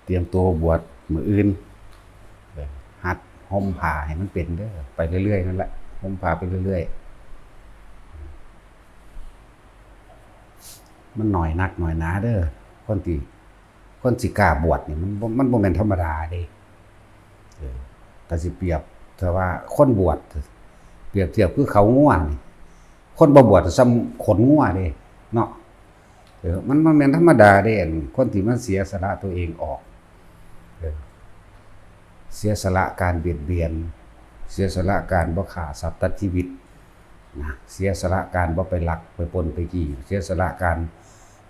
เตรียมตัวบวชมื้ออื่นหัดห่มผ้าให้มันเป็นเด้อไปเรื่อยๆนั่นแหละห่มผ้าไปเรื่อยๆมันหน่อยนักหน่อยหนาเด้อคนสิกล้าบวชนี่มันบ่แม่นธรรมดาเด้แต่สิเปรียบแต่ว่าคนบวชเปรียบเทียบคือเขางัวนี่คนบ่บวชซ้ำขนงัวเด้เนาะมันแม่นธรรมดาเด้คนที่มันเสียสละตัวเองออกเสียสละการเบียดเบียนเสียสละการบ่ฆ่าสัตว์ตัดชีวิตนะเสียสละการบ่ไปลักไปปล้นไปจี้เสียสละการ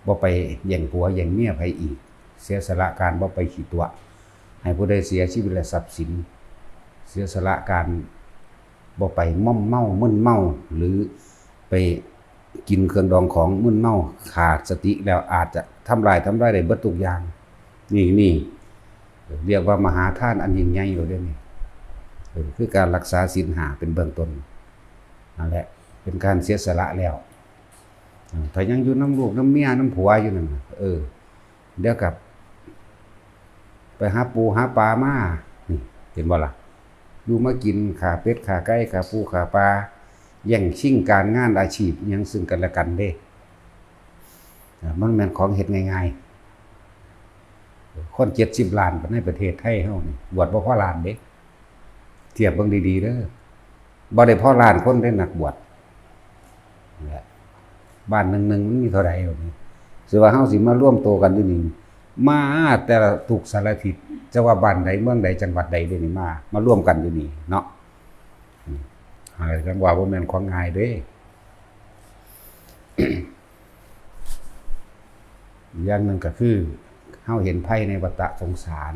บ่ไปแย่งผัวแย่งเมียไผอีกเสียสละการบ่ไปขี้ตัวให้ผู้ใดเสียชีวิตและทรัพย์สินเสียสละการบ่ไปม่อมเมามึนเมาหรือไปกินเครื่องดองของมึนเมาขาดสติแล้วอาจจะทำลายได้เบิดทุกอย่างนี่เรียกว่ามหาทานอันยิ่งใหญ่เลยเด้นี่คือการรักษาศีล5เป็นเบื้องต้นนั่นแหละเป็นการเสียสละแล้วถ้ายังอยู่น้ำลูกน้ำเมียน้ำผัวอยู่นั่นเดี๋ยวกับไปหาปูหาปลามานี่เห็นบ่ล่ะอยู่มากินขาเป็ดขาไก่ขาปูขาปลาแย่งชิงการงานอาชีพยังซึ่งกันและกันเด้มันแม่นของเฮ็ดง่ายๆคน70 ล้านในประเทศไทยเฮานี่บวชบ่พอล้านเด้เทียบเบิ่งดีๆเด้อบ่ได้พอล้านคนได้นักบวชนั่นแหละบ้านหนึ่งมันมีเท่าใดอยู่นี่สิว่าเฮาสิมาร่วมโตกันอยู่นี่มาแต่ละทุกสารทิศจะว่าบ้านใดเมืองใดจังหวัดใดเด้นี่มาร่วมกันอยู่นี่เนาะอะไรจังว่าบ่แม่นของง่ายเด้ อย่างนึงก็คือเฮาเห็นไพ่ในวัฏสงสาร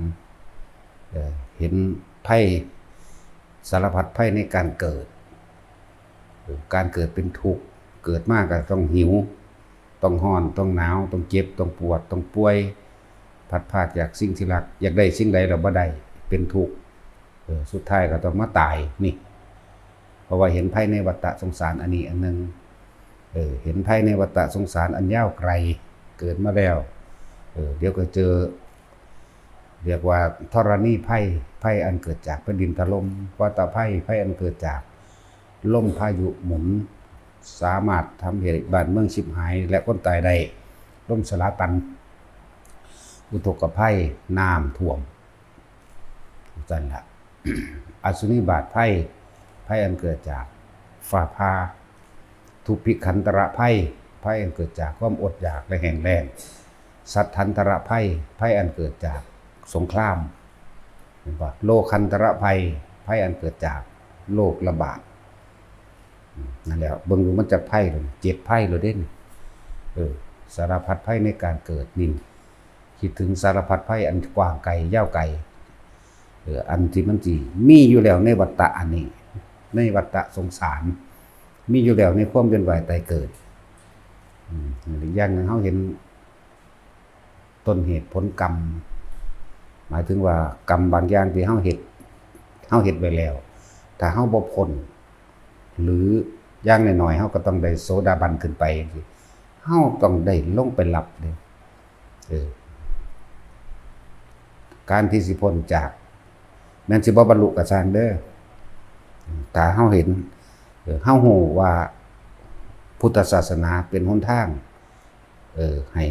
เห็นไพ่สารพัดไพ่ในการเกิดเป็นทุกข์เกิดมากก็ต้องหิวต้องร้อนต้องหนาวต้องเจ็บต้องปวดต้องป่วยพัดพรากจากสิ่งที่รักอยากได้สิ่งใดเราบ่ได้เป็นทุกข์สุดท้ายก็ต้องมาตายนี่เพราะว่าเห็นไพ่ในวัฏสงสารอันนี้อันนึงเห็นไพ่ในวัฏสงสารอันยาวไกลเกิดมาแล้วเดี๋ยวก็เจอเรียกว่าธรณีไพ่อันเกิดจากแผ่นดินถล่มวัฏไพ่อันเกิดจากลมพายุหมุนสามารถทำให้บ้านเมืองฉิบหายและคนตายได้ล่มสลาตันอุทกภัยน้ำท่วมนั่นแหละ อสุนิบาตไพ่อันเกิดจากฟ้าผ่าทุพพิขันตระไพ่อันเกิดจากความอดอยากและแห้งแล้งสัทธันตระไพ่อันเกิดจากสงครามโลคันตระไพ่อันเกิดจากโรคระบาดนั่นแหละเบิ่งดูมันจะไพ่เลย7 ไพ่เลยเด่นสารพัดไพ่ในการเกิดนี่คิดถึงสารพัดไพ่อันกว้างไกลยาวไกลอันที่มันจีมีอยู่แล้วในวัฏฏะอันนี้ในวัฏฏะสงสารมีอยู่แล้วในความเวียนว่ายตายเกิดหรืออย่างนึงเฮาเห็นต้นเหตุผลกรรมหมายถึงว่ากรรมบางอย่างที่เฮาเฮ็ดไว้แล้วถ้าเฮาบ่พ้นหรืออย่างน้อยๆเฮาก็ต้องได้โสดาบันขึ้นไปเฮาต้องได้ลงไปรับเด้การที่สิพ้นจากแม้นสิบ่บรรลุก็ช่างเด้อถ้าเฮาเห็นเฮาฮู้ว่าพุทธศาสนาเป็นหนทางให้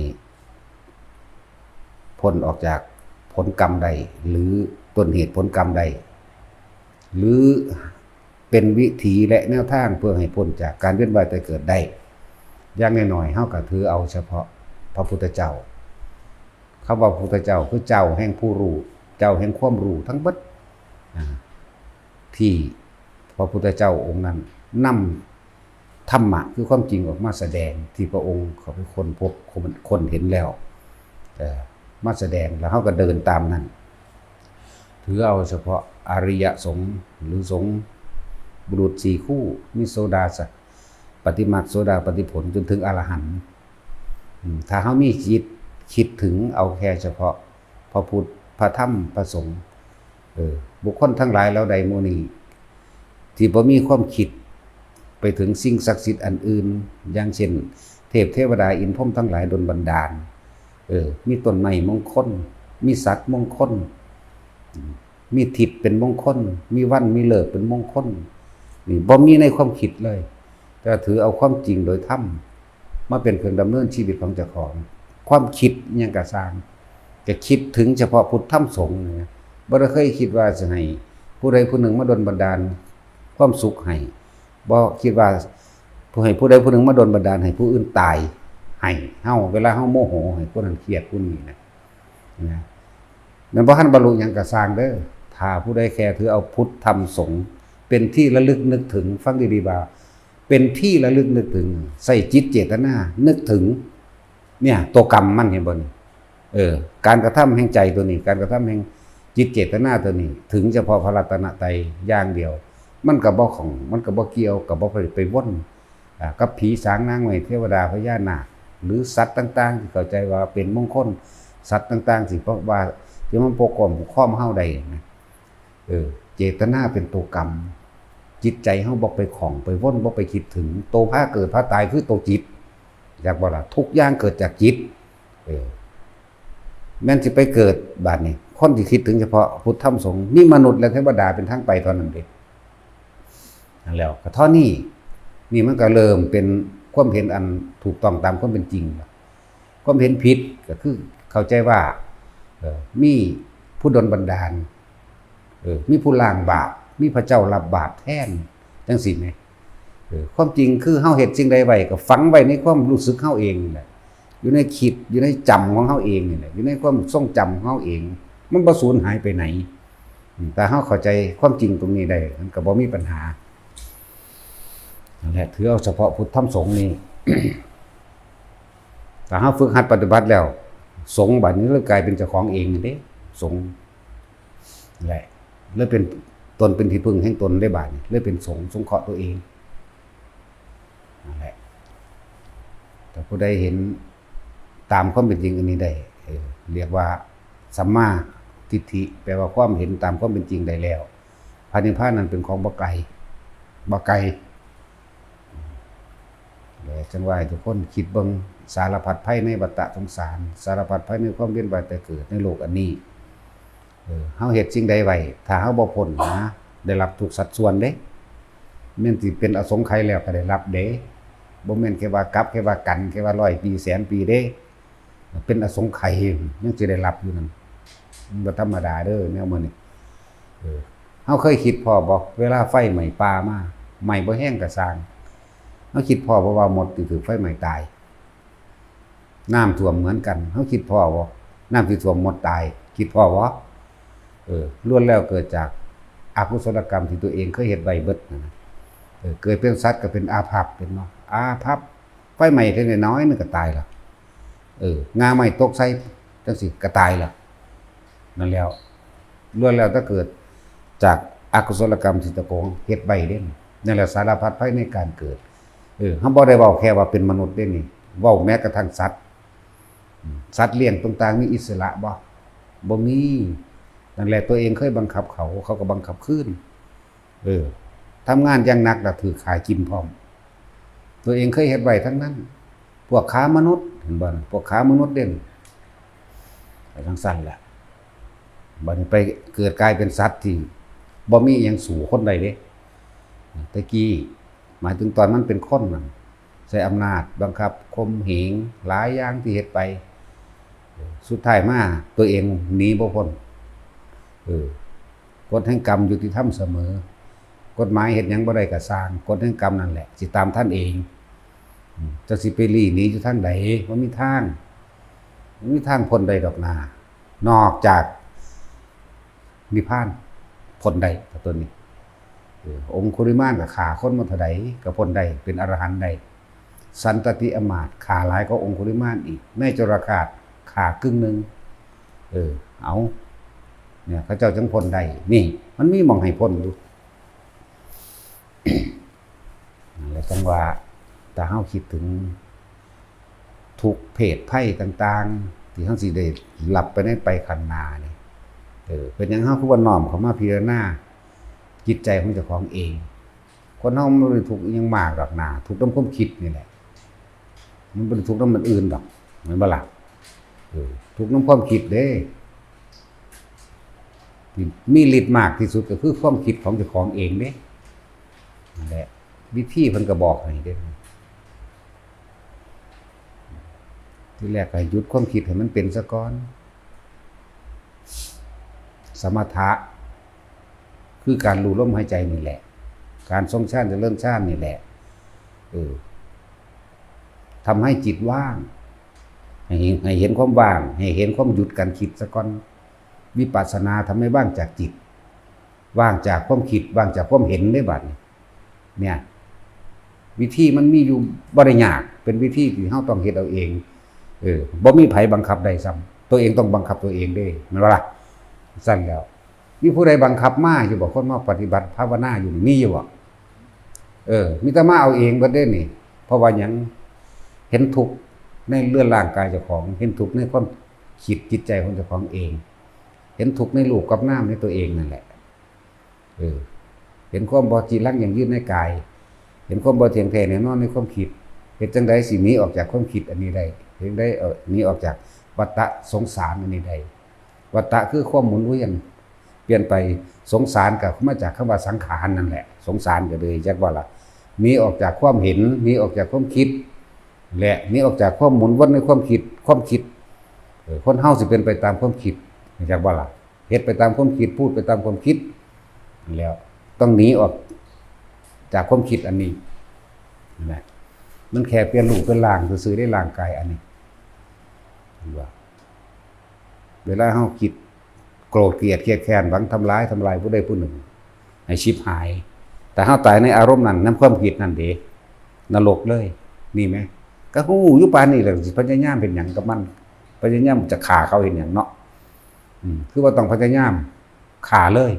พ้นออกจากผลกรรมใดหรือต้นเหตุผลกรรมใดหรือเป็นวิถีและแนวทางเพื่อให้พ้นจากการเวียนว่ายตายเกิดได้อย่างน้อยๆเฮาก็ถือเอาเฉพาะพระพุทธเจ้าคำว่าพระพุทธเจ้าคือเจ้าแห่งผู้รู้เจ้าแห่งความรู้ทั้งเบิดที่พระพุทธเจ้าองค์นั้นนำธรรมะคือความจริงออกมาแสดงที่พระองค์เขาเป็นคนพบคนเห็นแล้วมาแสดงแล้วเขาก็เดินตามนั้นถือเอาเฉพาะอริยสงฆ์หรือสงฆ์บุรุษ4 คู่มีโสดาปฏิมาโสดาปฏิผลจนถึงอรหันต์ถ้าเขามีคิดถึงเอาแค่เฉพาะพระพุทธพระธรรมพระสงฆ์บุคคลทั้งหลายแล้วใดโมนีที่บ่มีความคิดไปถึงสิ่งศักดิ์สิทธิ์อันอื่นอย่างเช่นเทพเทวดาอินทร์พรหมทั้งหลายดลบันดาลมีต้นไม้มงคล มีสัตว์มงคลมีทิศเป็นมงคลมีวันมีฤกษ์เป็นมงคลนี่บ่มีในความคิดเลยแต่ถือเอาความจริงโดยธรรมมาเป็นเครื่องดำเนินชีวิตของเจ้าของความคิดอิหยังก็สร้างจะคิดถึงเฉพาะพุทธธรรมสงฆ์นะบ่ได้เคยคิดว่าจะให้ผู้ใดผู้หนึ่งมาดลบันดาลความสุขให้บ่คิดว่าผู้ใดผู้หนึ่งมาดลบันดาลให้ผู้อื่นตายให้เฮาเวลาเฮาโมโหให้ผู้นั้นเครียดผู้นี้นะมันบ่ทันบรรลุหยังก็สร้างเด้อถ้าผู้ใดแค่ถือเอาพุทธธรรมสงฆ์เป็นที่ระลึกนึกถึงฟังดีๆว่าเป็นที่ระลึกนึกถึงใส่จิตเจตนานึกถึงเนี่ยตัวกรรมมันเห็นบ่นี่การกระทำแห่งใจตัวนี้การกระทำแห่งจิตเจตนาตัวนี้ถึงเฉพาะพระรัตนตรัยอย่างเดียวมันก็บ่ของมันก็บ่เกี่ยวกับบ่ไปวนกับผีสางนางไม้เทวดาพญานาคหรือสัตว์ต่างๆที่เข้าใจว่าเป็นมงคลสัตว์ต่างๆสิเพราะว่าที่มันปกป้องข้อมเฮาได้นะเจตนาเป็นตัวกรรมจิตใจเฮาบ่ไปของไปวนบ่ไปคิดถึงโตพาเกิดพาตายคือตัวจิตอยากบ่ล่ะทุกอย่างเกิดจากจิตแม้นสิไปเกิดบาดนี้คนที่คิดถึงเฉพาะพุทธธรรมสงฆ์มีมนุษย์และเทวดาเป็นทางไปเท่านั้นเองนั่นแล้วก็เท่านี้นี่มันก็เริ่มเป็นความเห็นอันถูกต้องตามความเป็นจริงความเห็นผิดก็คือเข้าใจว่ามีผู้ดลบันดาลมีผู้ล้างบาปมีพระเจ้ารับบาปแทนจังซี่แหมความจริงคือเฮาเฮ็ดสิ่งใดไว้ก็ฝังไว้ในความรู้สึกเฮาเองนี่แหละอยู่ในคิดอยู่ในจำของเฮาเองนี่แหละอยู่ในความทรงจำของเฮาเองมันบ่สูญหายไปไหนแต่เฮาเข้าใจความจริงตรงนี้ได้มันก็บ่มีปัญหานั่นแหละถือเอาเฉพาะพุทธธรรมสงฆ์นี่ ถ้าเฮาฝึกหัดปฏิบัติแล้วสงฆ์บัดนี้เลยกลายเป็นเจ้าของเองนี่เด้สงฆ์แหละเลยเป็นตนเป็นที่พึ่งแห่งตนได้บาดนี้เลยเป็นสงฆ์สงเคราะห์ตัวเองนั่นแหละแต่ผู้ใดเห็นตามความเป็นจริงอันนี้ได้เรียกว่าสัมมาทิฏฐิแปลว่าความเห็นตามความเป็นจริงได้แล้วพระนิพพานนั้นเป็นของบ่ไกลจังว่าทุกคนคิดเบิ่งสารพัดภัยในวัฏสงสารสารพัดภัยในความเวียนว่ายตายเกิดในโลกอันนี้เฮาเฮ็ดสิ่งใดไว้ถ้าเฮาบ่พ้นนะได้รับทุกสัดส่วนเด้แม่นสิเป็นอสงไขยแล้วก็ได้รับเด้บ่แม่นแค่ว่ากลับแค่ว่ากันแค่ว่า100ปีแสนปีเด้เป็นอสงไขยยังสิได้รับอยู่นั่นมันบ่ธรรมดาเด้อแนวมื้อนี้เฮาเคยคิดพอบ่เวลาไฟไหม้ป่ามาไหม้บ่แห้งก็สร้างเฮาคิดพอเพราะว่าหมดถือไฟไหม้ตายน้ำท่วมเหมือนกันเฮาคิดพอบ่น้ำที่ท่วมหมดตายคิดพอบ่ล้วนแล้วเกิดจากอกุศลกรรมที่ตัวเองเคยเฮ็ดไว้เบิดนะเกิดเป็นสัตว์ก็เป็นอาภัพเป็นเนาะอาภัพไฟไหม้แค่น้อยนึงก็ตายแล้วงาไม้ตกใส่จังซี่ก็ตายแล้วนั่นแล้วล้วนแล้วถ้าเกิดจากอกุศลกรรมที่ตะโกงเฮ็ดไว้เด้นั่นแหละสารพัดภัยในการเกิดเฮาบ่ได้เว้าแค่ว่าเป็นมนุษย์เด้นี่เว้าแม้กระทั่งสัตว์เลี้ยงต่างๆมีอิสระบ่มีนั่นแหละตัวเองเคยบังคับเขาก็บังคับคืนทำงานอย่างหนักแล้วถือขายกินพร้อมตัวเองเคยเฮ็ดไว้ทั้งนั้นพวกค้ามนุษย์เห็นบ่พวกค้ามนุษย์เด่นไปทางสั้นแหละบัดนี้ไปเกิดกลายเป็นสัตว์ที่บ่มีหยังสู่คนใดเด้ตะกี้หมายถึงตอนมันเป็นคนนั่นใช้อำนาจบังคับข่มเหงหลายอย่างที่เฮ็ดไปสุดท้ายมาตัวเองหนีบ่พ้นกฎแห่งกรรมยุติธรรมเสมอกฎหมายเฮ็ดหยังบ่ได้ก็สร้างกฎแห่งกรรมนั่นแหละสิตามท่านเองจะสิไปหนีอยู่ทางใดบ่มีทางพ้นใดดอกนานอกจากนิพพานพ้นใดตัวนี้องคุลิมานก็ฆ่าคนมาเท่าใดก็พ้นใดเป็นอรหันต์ใดสันตติอมาตย์ฆ่าหลายกว่าองคุลิมานอีกในจรคาตฆ่าครึ่งนึงเอาเนี่ยพระเจ้าจังพ้นได้นี่มันมีมองให้พ้นอยู่ แล้วจังว่าถ้าเฮาคิดถึงทุกเพศภัยต่างๆที่เฮาสิได้รับไปในไปข้างหน้านี่เป็นหยังเฮาคือว่าน้อมเข้ามาพิจารณาจิตใจของเจ้าของเองคนเฮามันบ่ได้ทุกข์อิหยังมากดอกหน้าทุกข์นำความคิดนี่แหละมันบ่ได้ทุกข์นำมันอื่นดอกแม่นบ่ล่ะทุกข์นำความคิดเด้ มีฤทธิ์มากที่สุดก็คือความคิดของเจ้าของเองเด้นั่นแหละวิธีเพิ่นก็บอกให้เด้ที่แรกก็หยุดความคิดให้มันเป็นซะก่อนสมถะคือการรู้ลมหายใจนี่แหละการทรงฌานเจริญฌานนี่แหละทำให้จิตว่างให้เห็นความว่างให้เห็นความหยุดการคิดซะก่อนวิปัสสนาทำให้ว่างจากจิตว่างจากความคิดว่างจากความเห็นได้บัดเนี่ยวิธีมันมีอยู่บ่ได้ยากเป็นวิธีที่เฮาต้องเฮ็ดเอาเองบ่มีไผบังคับได้ซ้ำตัวเองต้องบังคับตัวเองเด้แม่นบ่ล่ะสั่นแล้วมีผู้ใดบังคับมาอยู่บ่คนมาปฏิบัติภาวนาอยู่นี่มีอยู่บ่มีแต่มาเอาเองเบิดเด้นี่เพราะว่าหยังเห็นทุกข์ในเรื่องร่างกายเจ้าของเห็นทุกข์ในความคิดจิตใจของเจ้าของเองเห็นทุกข์ในรูปกับนามในตัวเองนั่นแหละเห็นความบ่จีรังอย่างยืดในกายเห็นความบ่เที่ยงแท้แน่นอนในความคิดเฮ็ดจังได๋สิหนีออกจากความคิดอันนี้ได้เฮ็ดได้หนีออกจากวัฏฏะสงสารอันนี้ได้วัฏฏะคือความหมุนเวียนเปลี่ยนไปสงสารก็มาจากคำว่าสังขารนั่นแหละสงสารก็เลยจักว่าล่ะหนีออกจากความเห็นหนีออกจากความคิดและหนีออกจากความหมุนวนในความคิดคนเฮาสิเป็นไปตามความคิดจักว่าล่ะเฮ็ดไปตามความคิดพูดไปตามความคิดแล้วต้องหนีออกจากความคิดอันนี้นะมันแค่เปลี่ยนรูปเป็นร่างซื่อๆได้ร่างกายอันนี้ว่าเวลาเฮาคิดโกรธเกลียดเครียดแค้นหวังทำร้ายผู้ใดผู้หนึ่งให้ชิบหายแต่เฮาตายในอารมณ์นั้นนำความคิดนั่นเด้นรกเลยนี่มั้ยก็ฮู้อยู่ปานนี้แหละสิพยายามเป็นหยังกับมันพยายามจะฆ่าเขาเห็นหยังเนาะคือว่าต้องพยายามฆ่าเลย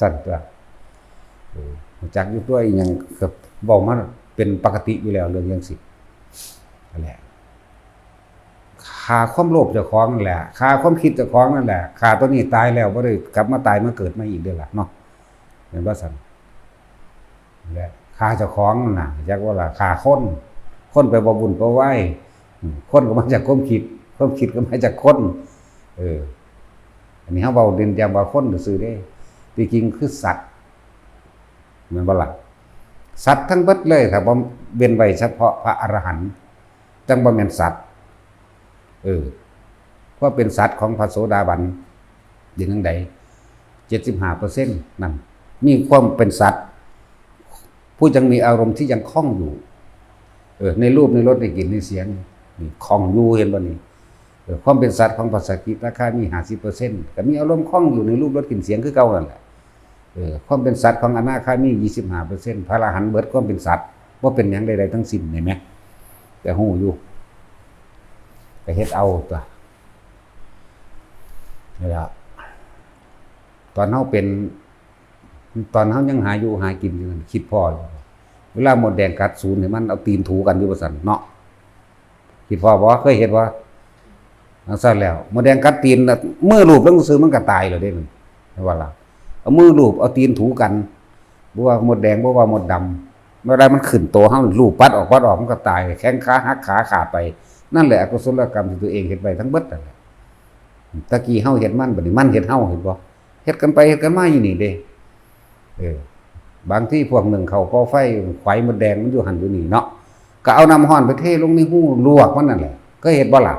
สั่นตัวจักอยู่ตัวอีหยังก็เว้ามาเป็นปกติอยู่แล้วเรื่องจังซี่นั่นแหละฆ่าความโลภเจ้าของนั่นแหละฆ่าความคิดเจ้าของนั่นแหละฆ่าตัวนี้ตายแล้วบ่ได้กลับมาตายมาเกิดมาอีกเด้อล่ะเนาะเห็นบ่ซั่นนั่นแหละฆ่าเจ้าของน่ะจักว่าล่ะฆ่าคนไปบ่บุญบ่ไหวคนก็มาจากความคิดก็มาจากคนอันนี้เฮาเว้าเด่นอย่างว่าคนซื่อๆเด้ที่จริงคือสัตว์แม่นบ่ล่ะสัตว์ทั้งเบิดเลยถ้าบ่เว้นไว้เฉพาะพระอรหันต์จังบ่แม่นสัตว์เพราะเป็นสัตว์ของพระโสดาบันอย่างจังได 75% นั่นมีความเป็นสัตว์ผู้ยังมีอารมณ์ที่ยังคล่องอยู่ในรูปในรสในกลิ่นในเสียงนี่คล่องอยู่เห็นบ่นี่ความเป็นสัตว์ของพระสกิทาคามี 50% ก็มีอารมณ์คล่องอยู่ในรูปรสกลิ่นเสียงคือเก่านั่นแหละความเป็นสัตว์ของอนาคามี 25% พระอรหันต์เบิดความเป็นสัตว์บ่เป็นหยังใดๆทั้งสิ้นเห็นมั้ยแต่ฮู้อยู่ก็เฮ็ดเอาตัวนี่ล่ะตอนเฮายังหาอยู่หากินอยู่คิดพอเวลาหมดแดงกัดศูนย์ให้มันเอาตีนถูกันอยู่ว่าซั่นเนาะคิดพอบ่เคยเฮ็ดบ่อันซั่นแล้วหมดแดงกัดตีนมือลูบลงซื่อมันก็ตายแล้วเด้มันว่าล่ะเอามือลูบเอาตีนถูกันบ่ว่าหมดแดงบ่ว่าหมดดำเมื่อใดมันขึ้นโตเฮาลูบปัดออกมันก็ตายแข้งขาหักขาขาดไปนั่นแหละอกุศลกรรมที่ตัวเองเฮ็ดไว้ทั้งเบิดนั่นแหละตะกี้เฮาเฮ็ดมันบัดนี้มันเฮ็ดเฮาเห็นบ่เฮ็ดกันไปเฮ็ดกันมาอยู่นี่เด้บางที่พวกหนึ่งเขาก่อไฟไฟมดแดงมันอยู่หั่นอยู่นี่เนาะก็เอาน้ำร้อนไปเทลงในหูลวกมันนั่นแหละก็เฮ็ดบ่ล่ะ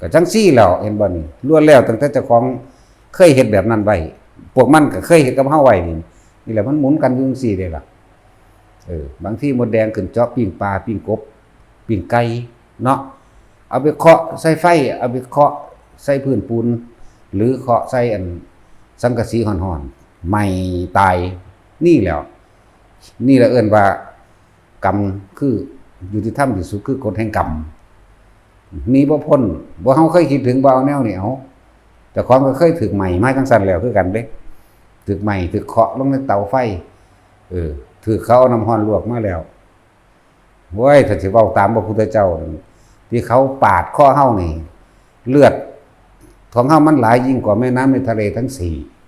ก็จังซี่แล้วเห็นบ่นี่ล้วนแล้วตั้งแต่เจ้าของเคยเฮ็ดแบบนั้นไว้พวกมันก็เคยเฮ็ดกับเฮาไว้นี่แหละมันหมุนกันอยู่จังซี่เด้ล่ะบางที่มดแดงขึ้นเจาะปิ้งปลาปิ้งกบปิ้งไก่เนาะเอาไปเคาะใส่ไฟเอาไปเคาะใส่พื้นปูนหรือเคาะใส่อันสังกะสีห่อนๆไหม้ตายนี่แหละเอิ้นว่ากรรมคือยุติธรรมที่สุดคือกฎแห่งกรรมนี่บ่พ้นบ่เฮาเคยคิดถึงบ่เอาแนวนี้เอาแต่ของก็เคยถูกไหม้มาจังซั่นแล้วคือกันเด้ถูกไหม้ถูกเคาะลงในเตาไฟถูกเขาเอาน้ำร้อนลวกมาแล้วโว้ยถ้าสิเว้าตามพระพุทธเจ้าที่เขาปาดคอเฮานี่เลือดของเฮามันหลายยิ่งกว่าแม่น้ำในทะเลทั้ง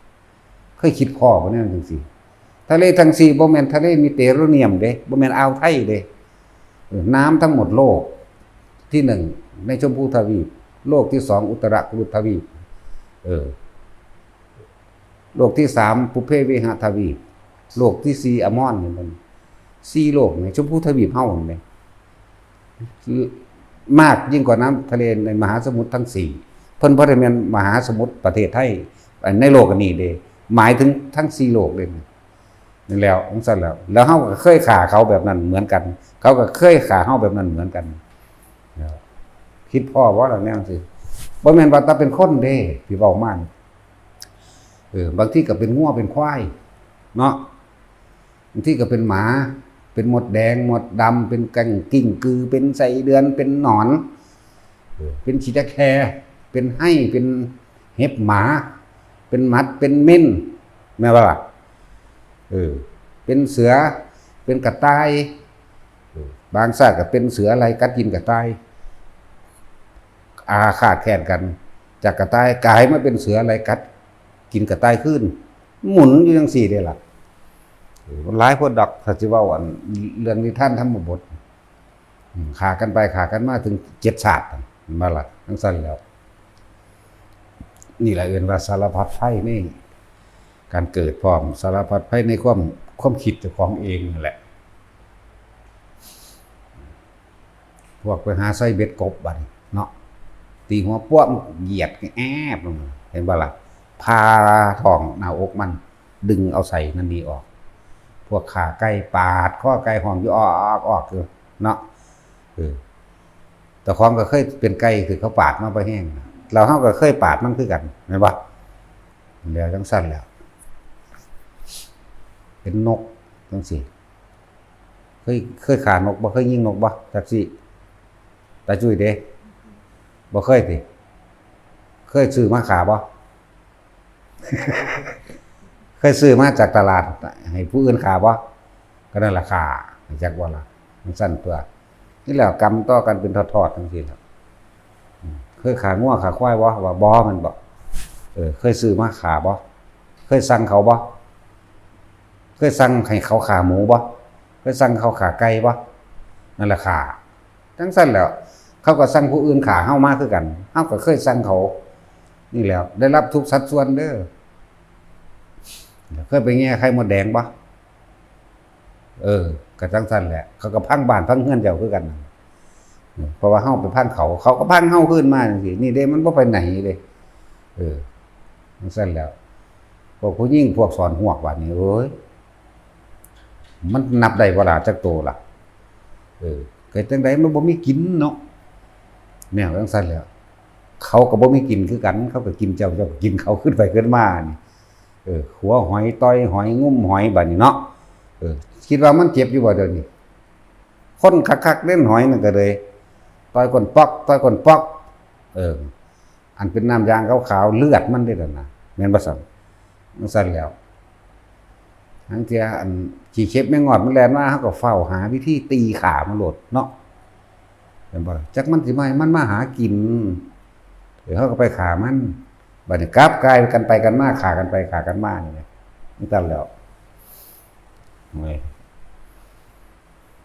4เคยคิดพอบ่แน่จังซี่ทะเลทั้ง4บ่แม่นทะเลมีเตโรเนียมเด้บ่แม่นอ่าวไทยเด้น้ำทั้งหมดโลกที่1ในชมพูทวีปโลกที่2อุตรกุรุทวีป เออโลกที่3ปุเพเวหทวีปโลกที่4อมอนนี่มัน4โลกนี่ชมพูทวีปเฮานี่มากยิ่งกว่าน้ำทะเลในมหาสมุทรทั้ง4เพิ่นบ่ได้แม่นมหาสมุทรประเทศไทยในโลกอันนี้เด้หมายถึงทั้ง4โลกเลยนั่นแล้วจังซั่นแล้วเฮาก็เคยฆ่าเขาแบบนั้นเหมือนกันเขาก็เคยฆ่าเฮาแบบนั้นเหมือนกันคิดพ่อบ่ล่ะแนวสิบ่แม่นว่าแต่เป็นคนเด้ที่เว้ามาบางทีก็เป็นงัวเป็นควายเนาะบางทีก็เป็นหมาเป็นหมดแดงหมดดำเป็นกังกิ้งกือเป็นไส้เดือนเป็นหนอนเป็นขี้ตะแคเป็นไห้เป็นเห็บหมาเป็นหมัดเป็นเม่นแม่ว่าล่ะเป็นเสือเป็นกระต่ายบางซากก็เป็นเสืออะไรกัดกินกระต่ายอาฆาตแค้นกันจากกระต่ายกลายมาเป็นเสืออะไรกัดกินกระต่ายขึ้นหมุนอยู่จังซี่เด้ล่ะหลายพวกดอกถ้าสิเว้าอันเรื่องนิทานธรรมบทฆ่ากันไปฆ่ากันมาถึง7ชาติมาล่ะจังซั่นแล้วนี่แหละเอิ้นว่าสารพัดภัยนี่การเกิดพร้อมสารพัดภัยในความคิดเจ้าของเองนั่นแหละพวกไปหาไส้เบ็ดกบบัดเนาะตีหัวปั้วเหยียดแอบลงเห็นบ่ล่ะพาท้องหน้าอกมันดึงเอาใส่นั่นนี่ออกพวกขาไก่ปาดข้อไก่ห้องอยู่ออกคือเนาะแต่ของก็เคยเป็นไก่คือเขาปาดมาไปแห้งเราเฮาก็เคยปาดมันคือกันแม่นบ่แล้วจังซั่นแล้วเป็นนกจังซี่เคยฆ่านกบ่เคยยิงนกบ่จักสิตาจุ้ยเด้บ่เคยติเคยซื้อมาขาบ่ เคยซื้อมาจากตลาดให้ผู้อื่นขาบ่ก็นั่นล่ะขาจักบ่ล่ะมันสั้นตัวนี่แหละกรรมต่อกันเป็นทอดๆจังซี่ครับเคยขางัวขาควายบ่ว่าบ่มันบ่เคยซื้อมาขาบ่เคยสั่งเขาบ่เคยสั่งให้เขาขาหมูบ่เคยสั่งเขาขาไก่บ่นั่นแหละขาจังซั่นแล้วเขาก็สั่งผู้อื่นขาเฮามาคือกันเฮาก็เคยสั่งเขานี่แล้วได้รับทุกสัดส่วนเด้อเคยไปแง่ไข่มดแดงปะก็จังซั่นแหละเขาก็พังบ้านพังเฮือนเจ้าคือกันเพราะว่าเฮาไปพังเขาก็พังเฮาขึ้นมาจังซี่นี่เด้มันบ่ไปไหนเด้จังซั่นแล้วพวกผู้หญิงพวกสอนหวกว่านี่เอ้ยมันนับได้บ่ล่ะจักโตล่ะเกิดจังได๋มันบ่มีกินเนาะแนวจังซั่นแล้วเขาก็บ่มีกินคือกันเขาก็กินเจ้าก็กินเขาขึ้นไปขึ้นมานี่หัวหอยต้อยหอยงุ้มหอยบัดนี้เนาะคิดว่ามันเจ็บอยู่บ่เดี๋ยวนี้คนคักๆเล่นหอยนั่นก็เลยต้อยก้นปอกอันเป็นน้ำยางขาวๆเลือดมันได้แล้วนะแม่นบ่ซั่นมันซั่นแล้วทั้งเที่ยอันขี้เข็บแม่งอดมันแล่นมาเฮาก็เฝ้าหาวิธีตีขามันโลดเนาะแม่นบ่จักมันสิมันมาหากินเฮาก็ไปขามันบัดนี้กลับกลายกันไปกันมาขากันไปขากันมานี่มันซั่นแล้ว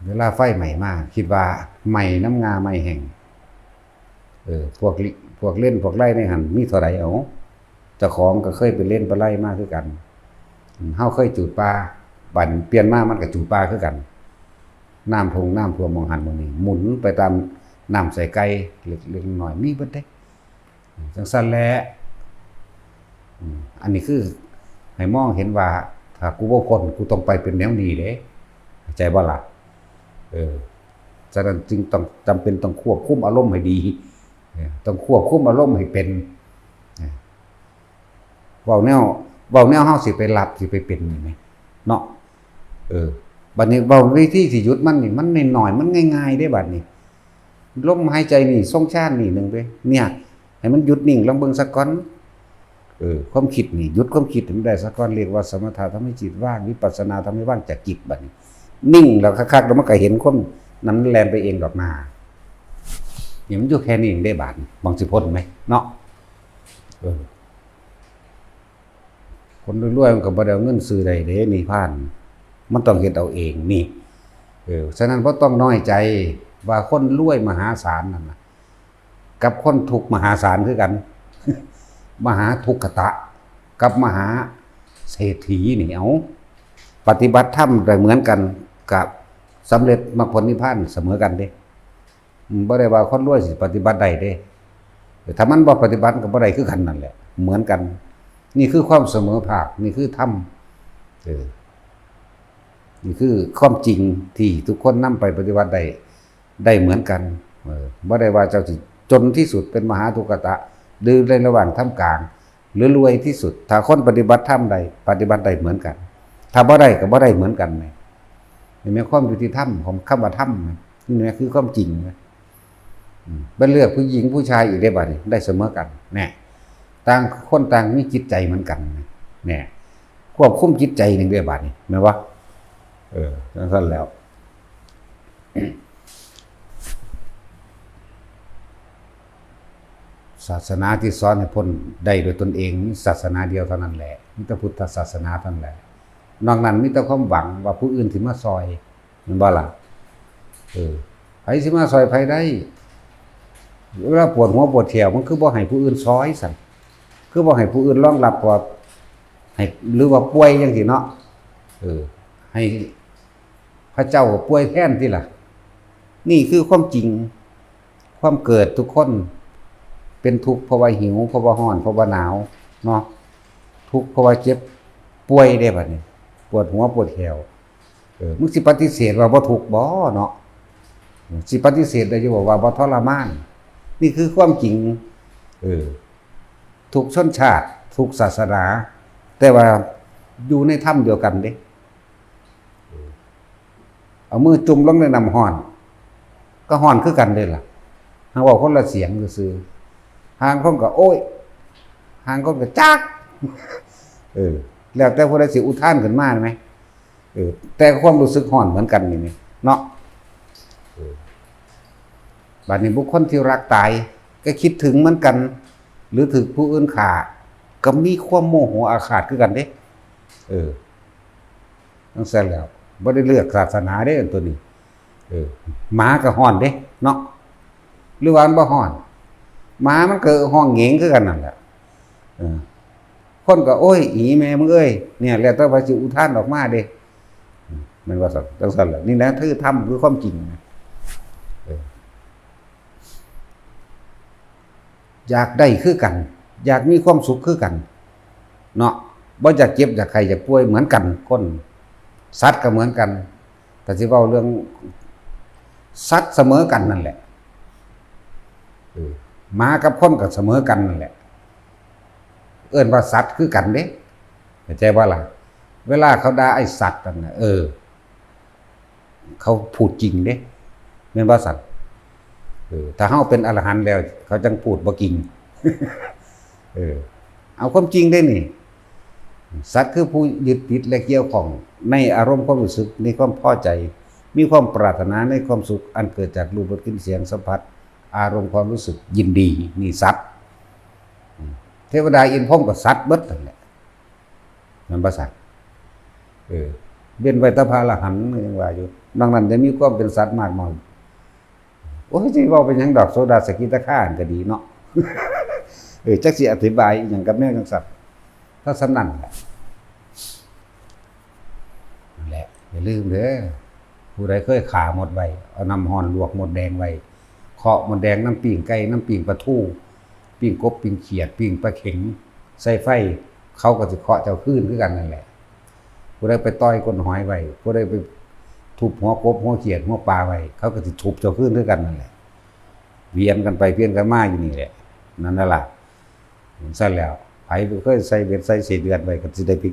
เวลาไฟใหม่มาคิดว่าใหม่น้ำงาใหม่แห่งพวกเล่นพวกไล่ในหันมีเท่าไหร่เอาเจ้าของก็เคยไปเล่นไปไล่มาคือกันเฮาเคยจูดปลาบัดเปลี่ยนมามันก็จูดปลาคือกันน้ำท่วมมองหันมองนี่หมุนไปตามน้ำใส่ไก่เล็กๆน้อยมีเบิดเด้จังซั่นแหละอันนี้คือให้มองเห็นว่าถ้ากูบ่พ้นกูต้องไปเป็นแนวนี้เด้เข้าใจบ่ล่ะฉะนั้นจึงต้องจำเป็นต้องควบคุมอารมณ์ให้ดีต้องควบคุมอารมณ์ให้เป็นเว้าแนวเฮาสิไปรับสิไปเป็นนี่แหมเนาะบัดนี้เว้าวิธีสิหยุดมันนี่มันน้อยๆมันง่ายๆเด้บัดนี้ลมหายใจนี่ทรงชาตินี่นึงเด้เนี่ยให้มันหยุดนิ่งลองเบิ่งสักก่อนความคิดนี่หยุดความคิดมันได้สักก่อนเรียกว่าสมถะทำให้จิตว่างวิปัสสนาทำให้ว่างจากจิตบัดนี้นิ่งแล้วคักๆแล้วมันก็เห็นความนั้นแล่นไปเองดอกนานี่มันอยู่แค่นี้เองได้บาดบางสิพ้นมั้ยเนาะคนรวยๆมันก็บ่ได้เอาเงินซื้อได้เด้นิพพานมันต้องเฮ็ดเอาเองนี่ฉะนั้นบ่ต้องน้อยใจว่าคนรวยมหาศาลนั่นน่ะกับคนทุกข์มหาศาลคือกัน มหาทุกขตะกับมหาเศรษฐีนี่เอาปฏิบัติธรรมได้เหมือนกันกับสำเร็จมรรคผลนิพพานเสมอกันเด้บ่ได้ว่าคนรวยสิปฏิบัติได้เด้ถ้ามันบ่ปฏิบัติก็บ่ได้คือกันนั่นแหละเหมือนกันนี่คือความเสมอภาคนี่คือธรรมนี่คือความจริงที่ทุกคนนำไปปฏิบัติได้เหมือนกันบ่ได้ว่าเจ้าสิจนที่สุดเป็นมหาทุกขตะหรือในระหว่างท่ามกลางหรือรวยที่สุดถ้าคนปฏิบัติธรรมใดปฏิบัติได้เหมือนกันถ้าบ่ได้ก็บ่ได้เหมือนกันนี่แม้ความยุติธรรมของคำว่าธรรมนี่แม้คือความจริงบ่เลือกผู้หญิงผู้ชายอีกได้บัดนี้ได้เสมอกันแน่ต่างคนต่างมีจิตใจเหมือนกันแน่ควบคุมจิตใจนึงได้บัดนี้แม่นบ่จังซั่นแล้วศาสนาที่สอนให้พ้นได้โดยตนเองมีศาสนาเดียวเท่านั้นแหละมีแต่พุทธศาสนาเท่านั้นแหละนอกนั้นมีแต่ความหวังว่าผู้อื่นสิมาซอยแม่นบ่ล่ะไผสิมาซอยไผได้เวลาปวดหัวปวดแขวมันคือบ่ให้ผู้อื่นซอยสั่นคือบ่ให้ผู้อื่นรองรับว่าให้หรือว่าป่วยจังซี่เนาะให้พระเจ้าป่วยแทนที่ล่ะนี่คือความจริงความเกิดทุกคนเป็นทุกข์เพราะว่าหิวเพราะว่าร้อนเพราะว่าหนาวเนาะทุกข์เพราะว่าเจ็บป่วยได้บัดนี้ปวดหัวปวดแขวมึงสิปฏิเสธว่าบ่ทุกข์บ่เนาะสิปฏิเสธได้อยู่ว่าบ่ทรมานนี่คือความจริงทุกชนชาติทุกศาสนาแต่ว่าอยู่ในถ้ำเดียวกันเด้เอามือจุ่มลงในน้ำร้อนก็ร้อนคือกันเด้ล่ะหากว่าคนละเสียงซื่อๆห่างคนก็โอ้ยห่างคนก็จักแล้วแต่ผู้ใดสิอุทานขึ้นมาไหมแต่ความรู้สึกร้อนเหมือนกันนี่เนาะบัดนี้บุคคลที่รักตายก็คิดถึงเหมือนกันหรือถึงผู้อื่นฆ่าก็มีความโมโหอาฆาตคือกันเด้จังซั่นแล้วบ่ได้เลือกศาสนาเด้อันตัวนี้หมาก็ฮ้อนเด้เนาะหรือว่ามันบ่ฮ้อนหมามันก็ฮ้องเหงงคือกันนั่นแหละคนก็โอ้ยอีแม่มึงเอ้ยเนี่ยแล้วแต่ว่าสิอุทานออกมาเด้มันว่าจังซั่นแหละนี่แหละคือธรรมคือความจริงอยากได้คือกันอยากมีความสุขคือกันเนาะบ่อยากเจ็บอยากไข้อยากป่วยเหมือนกันคนสัตว์ก็เหมือนกันแต่สิเว้าเรื่องสัตว์เสมอกันนั่นแหละหมากับคนก็เสมอกันนั่นแหละเอิ้นว่าสัตว์คือกันเด้เข้าใจบ่ล่ะเวลาเขาด่าไอ้สัตว์นั่นน่ะเขาพูดจริงเด้แม่นบ่สัตว์ถ้าเฮาเป็นอรหันต์แล้วเขาจังพูดบ่จริงเอาความจริงได้นี่สัตว์คือผู้ยึดติดและเกี่ยวข้องในอารมณ์ความรู้สึกในความพอใจมีความปรารถนาในความสุขอันเกิดจากรูปรสกลิ่นเสียงสัมผัสอารมณ์ความรู้สึกยินดีนี่สัตว์เทวดาอินทร์พรหมก็สัตว์เบิดนั่นแหละนั่นบ่สัตว์เว้นไว้แต่พระอรหันต์ยังว่าอยู่ดังนั้นจะมีความเป็นสัตว์มากน้อยโอ้ยสิเว้าเป็นหยังดอกโสดาสกิทาคาก็ดีเนาะจักสิอธิบายหยังกับแนวจังสัตว์ถ้าสำนั่นแหละนั่นแหละอย่าลืมเด้อผู้ใดเคยขาหมดไว้เอาน้ำร้อนลวกหมดแดงไว้เคาะหมดแดงน้ำปิ้งไก่น้ำปิ้งปลาทูปิ้งกบปิ้งเขียดปิ้งปลาเข็งใส่ไฟเขาก็สิเคาะเจ้าคืนคือกันนั่นแหละผู้ใดไปต้อยก้นหอยไว้ผู้ใดไปทุบหัวกบหัวเขียดหัวปลาไว้เขาก็สิทุบเจ้าคืนคือกันนั่นแหละเวียนกันไปเพี้ยนกันมาอยู่นี่แหละนั่นน่ะล่ะซั่นแล้วไผเคยใส่เบ็ดใส่เศษเดือนไว้ก็สิได้ไป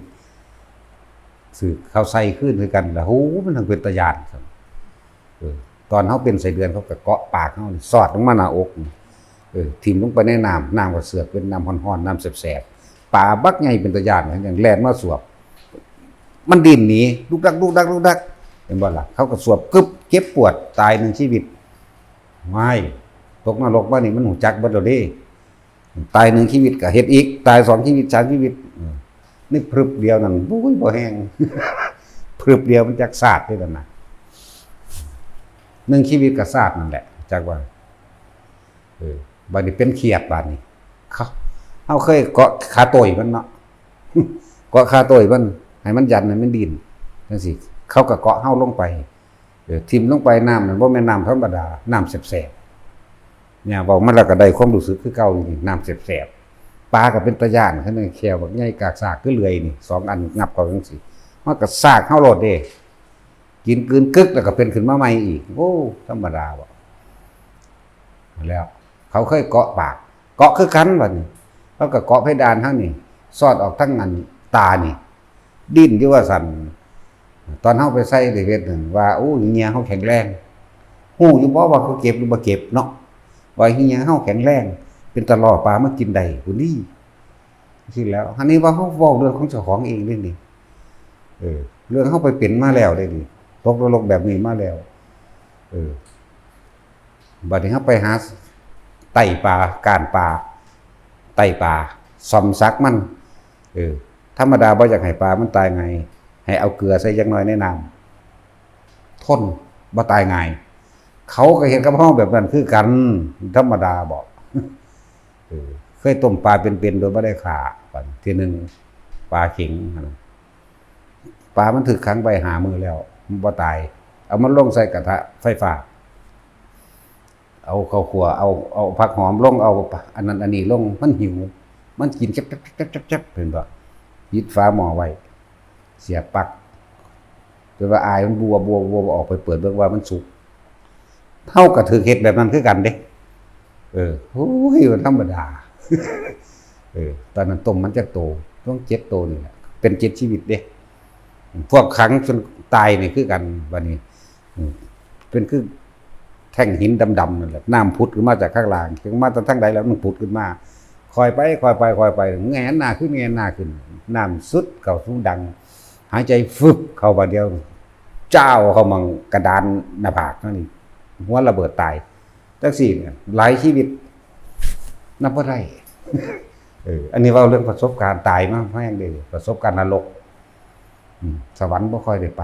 ซื้อข้าวใส่คืนคือกันแล้วโหมันทั้งเป็นตาย้านตอนเฮาเป็นใส่เดือนเขาก็เกาะปากเฮาสอดลงมาหน้าอกทิ่มลงไปในน้ำก็เสือกเป็นน้ำร้อนๆน้ำแสบๆปลาบักใหญ่เป็นตาย้านอย่างแล่นมาสวบมันดิ้นหนีลุกดักเห็นบ่ล่ะเขาก็สวบกึบเจ็บปวดตาย1ชีวิตไม่ตกนรกมานี่มันหูจักเบิดแล้วเด้ตาย1ชีวิตก็เฮ็ดอีกตาย2ชีวิต3ชีวิตนี่พรึบเดียวนั่นโอ้ยบ่แห้งพรึบเดียวมันจักซาดได้แล้วนะ1ชีวิตก็ซาดนั่นแหละจักว่าบัดนี้เป็นเครียดบัดนี้ เฮาเคยเกาะขาโต้ยมันเนาะ เกาะขาโต้ยมันให้มันยันให้มันดินจังซี่เขาก็เกาะเฮาลงไปทิ่มลงไปน้ำนั่นบ่แม่นน้ำธรรมดาน้ำแสบๆเนี่ยเว้ามันแล้วก็ได้ความรู้สึกคือเก่าอยู่นี่น้ำแสบๆปลาก็เป็นตาย้านคั่นแควบักใหญ่กากซากคือเลื่อยนี่2อันงับเข้าจังซี่มันก็ซากเฮาโลดเด้กินกลืนกึกแล้วก็เป็นขึ้นมาใหม่อีกโอ้ธรรมดาบ่แล้วเขาเคยเกาะปากเกาะคือกันบัดนี้เขาก็เกาะเพดานทั้งนี้สอดออกทั้งอันตานี่ดิ้นอยู่ว่าสั่นตอนเฮาไปใส่ได้เฮ็ดนั่นว่าโอ้เหียเฮาแข็งแรงฮู้อยู่บ่ว่าเขาเก็บหรือบ่เก็บเนาะว่าเหียเฮาแข็งแรงเป็นตะล่อปลามากินได้พุ่นนี่สิแล้วอันนี้ว่าเฮาเว้าเรื่องของเจ้าของเองเด้นี่เรื่องเฮาไปเป็นมาแล้วเด้นี่ตกนรกแบบนี้มาแล้วบัดนี้เฮาไปหาไต่ปลาก้านปลาไต่ปลาซ่อมซักมันธรรมดาบ่อยากให้ปลามันตายไงให้เอาเกลือใส่จักหน่อยในน้ำทนบ่ตายง่ายเขาก็เฮ็ดกับเฮาแบบนั้นคือกันธรรมดาบ่เคยต้มปลาเป็นๆโดยบ่ได้ฆ่าก่อนทีนึงปลาเข็งปลามันถูกขังไว้5 มื้อแล้วมันบ่ตายเอามันลงใส่กระทะไฟฟ้าเอาข้าวคั่วเอาผักหอมลงเอาอันนั้นอันนี้ลงมันหิวมันกินจับๆๆๆเห็นบ่ปิดฝาหม้อไว้เสียบปลั๊กจนว่าอายมันบัวออกไปเปิดเบิ่งว่ามันสุกเท่ากับถือเฮ็ดแบบนั้นคือกันเด้โอ้ยมันธรรมดาตอนนั้นต้มมันจะโตต้อง7 โตนี่แหละเป็น7 ชีวิตเด้พวกขังจนตายนี่คือกันบัดนี้เป็นคือแท่งหินดำๆนั่นแหละน้ำผุดขึ้นมาจากข้างล่างถึงมาจากทางใดแล้วมันผุดขึ้นมาคอยไปแงนหน้าขึ้นน้ำสุดเข้าสู่ดังหายใจฟึบเข้าบาดเดียวเจ้าเข้ามังกระดานหน้าผากนั่นนี่หัวระเบิดตายจังซี่เนี่ยหลายชีวิตนับบ่ได้อันนี้เว้าเรื่องประสบการณ์ตายมาแม่งเด้ประสบการณ์นรกสวรรค์บ่ค่อยได้ไป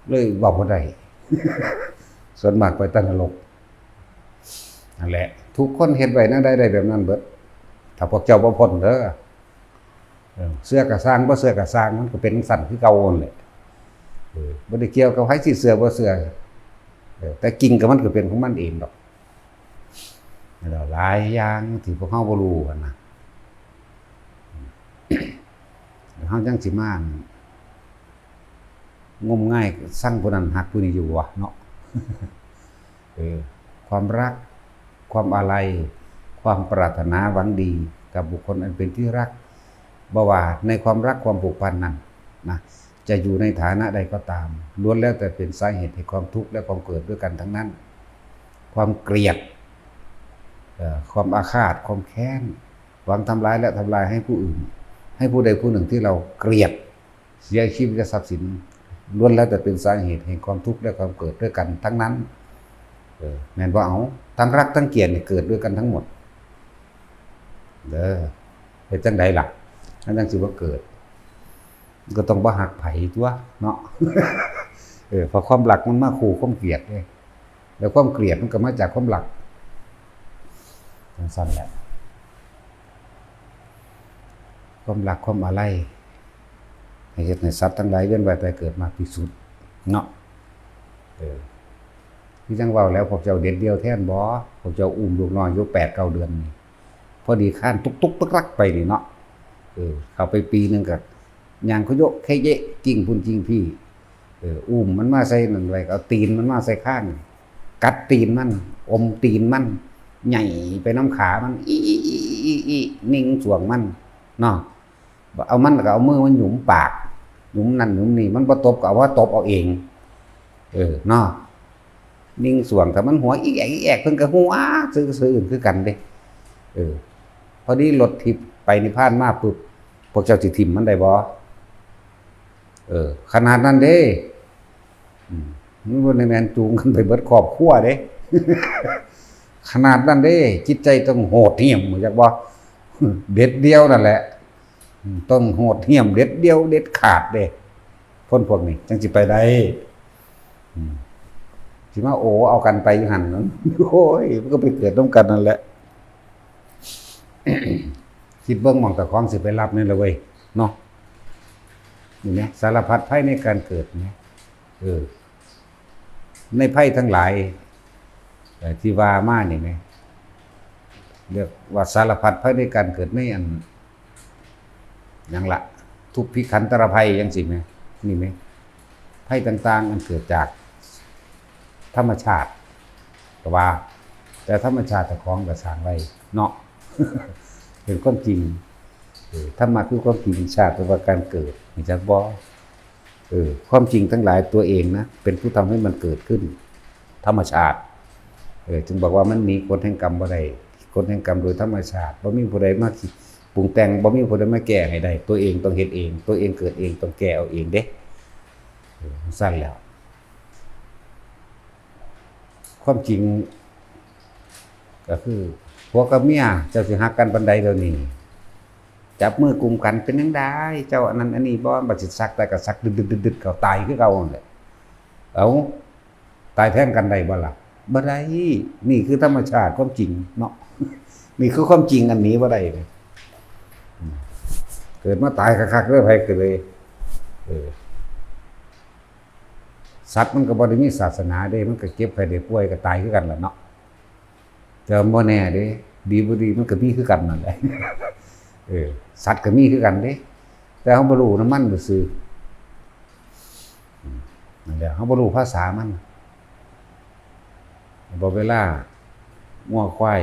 เลยเว้าบ่ได้ ส่วนมากไปแต่นรกนั่นแหละทุกคนเฮ็ดไว้นั่นได้แบบนั้นเบิดถ้าพวกเจ้าบ่พ้นเด้อเสื้อกระสร้างบ่เสื้อกระสร้างมันก็เป็นสั่นคือเก่านั่นแหละบ่ได้เกี่ยวกับไผสิเสื้อบ่เสื้อแต่กิ่งกับมันก็เป็นของมันเองดอกแล้วหลายอย่างที่พวกเฮาบ่รู้กันนะเฮาจังสิมางมง่ายสั่งผู้นั้นฮักผู้นี้อยู่วะเนาะความรักความอาลัยความปรารถนาหวังดีกับบุคคลอันเป็นที่รักบ่ว่าในความรักความผูกพันนั้นนะจะอยู่ในฐานะใดก็ตามล้วนแล้วแต่เป็นสาเหตุให้ความทุกข์และความเกิดด้วยกันทั้งนั้นความเกลียดความอาฆาตความแค้นหวังทำร้ายและทำลายให้ผู้อื่นให้ผู้ใดผู้หนึ่งที่เราเกลียดเสียชีวิตและทรัพย์สินล้วนแล้วแต่เป็นสาเหตุแห่งความทุกข์และความเกิดด้วยกันทั้งนั้นแม่นบ่เอาทั้งรักทั้งเกลียดนี่เกิดด้วยกันทั้งหมดเด้อเป็นจังไดล่ะอันนั้นสิบ่เกิดก็ต้องบ่ฮักไผตัวเนาะ เพราะความรักมันมาคู่ความเกลียดเด้แล้วความเกลียดมันก็มาจากความรักจังซั่นแหละความรักความอาลัยให้เฮ็ดให้สัตว์ทั้งหลายเวียนว่ายตายเกิดมากที่สุดเนาะที่จังเว้าแล้วพวกเจ้าเด็ดเดียวแท้นบ่พวกเจ้าอุ้มลูกน้อยอยู่8 9 เดือนนี่พอดีข้านตุกๆตักๆไปนี่เนาะเข้าไปปีนึงก็ย่างขยกแค่เยะกิ้งพุ่นกิ้งพี่อุ้มมันมาใส่นั่นไว้เอาตีนมันมาใส่ข้างกัดตีนมันอมตีนมันใหญ่ไปน้ำขามันอีนิ่งสวงมันเนาะเอามันก็เอามือมันหยุมปากหยุมนั่นหยุมนี่มันบ่ตบก็เอาว่าตบเอาเองเนาะนิ่งสวงแต่มันหัวอีแอกเพิ่นก็หัวซื่อๆคือกันเด้พอดีรถทิพไปนิพพานมาปุ๊บพวกเจ้าสิทิ่มมันได้บ่ขนาดนั้นเด้มันบ่ได้แม่นจูงกันไปเบิดครอบครัวเด้ ขนาดนั้นเด้จิตใจต้องโหดเหี้ยมจักบ่ เด็ดเดียวนั่นแหละต้องโหดเหี้ยมเด็ดเดียวเด็ดขาดเด้คนพวกนี้จังสิไปได้สิมาโอเอากันไปอยู่หั่นนั้นโอ้ยมันก็ไปเกิดร่วมกันนั่นแหละ สิ คิดเบิ่งหม่องตะของสิไปรับนี่ล่ะเว้ยเนาะนี่แหมสารพัดภัยในการเกิดแหมในภัยทั้งหลายที่ว่ามานี่แหมเรียกว่าสารพัดภัยในการเกิดในอันหยังละทุกข์พิขันตรภัยจังซี่แหมนี่แหมภัยต่างๆอันเกิดจากธรรมชาติก็ว่าแต่ธรรมชาติเจ้าของก็สร้างไว้เนาะ เป็นความจริงธรรมะคือความจริงชาติว่าการเกิดนี่จักบ่ความจริงทั้งหลายตัวเองนะเป็นผู้ทำให้มันเกิดขึ้นธรรมชาติจึงบอกว่ามันมีกฎแห่งกรรมบ่ได้กฎแห่งกรรมโดยธรรมชาติบ่มีผู้ใดมาปรุงแต่งบ่มีผู้ใดมาแก้ให้ได้ตัวเองต้องเฮ็ดเองตัวเองเกิดเองต้องแก้เอาเองเด้สั้นแล้วความจริงก็คือผัวกับเมียเจ้าสิฮักกันปานใดเดี๋ยวนี้จับมือกุมกันเป็นจังได๋เจ้าอันนั้นอันนี้บ่บัดสิซักแต่ก็ซักดึดๆๆเขาตายคือเก่านั่นแหละเอาตายแทนกันได้บ่ล่ะบ่ได้นี่คือธรรมชาติความจริงเนาะนี่คือความจริงอันนี้บ่ได้เกิดมาตายคักๆเด้อไผก็เลยสัตว์มันก็บ่ได้มีศาสนาเด้มันก็เจ็บไข้ได้ป่วยก็ตายคือกันล่ะเนาะแต่บ่แน่เด้ดีบ่ดีมันก็มีคือกันนั่นแหละสัตว์ก็มีคือกันเด้แต่เฮาบ่รู้นำมันซื่อนั่นแหละเฮาบ่รู้ภาษามันบ่เวลางัวควาย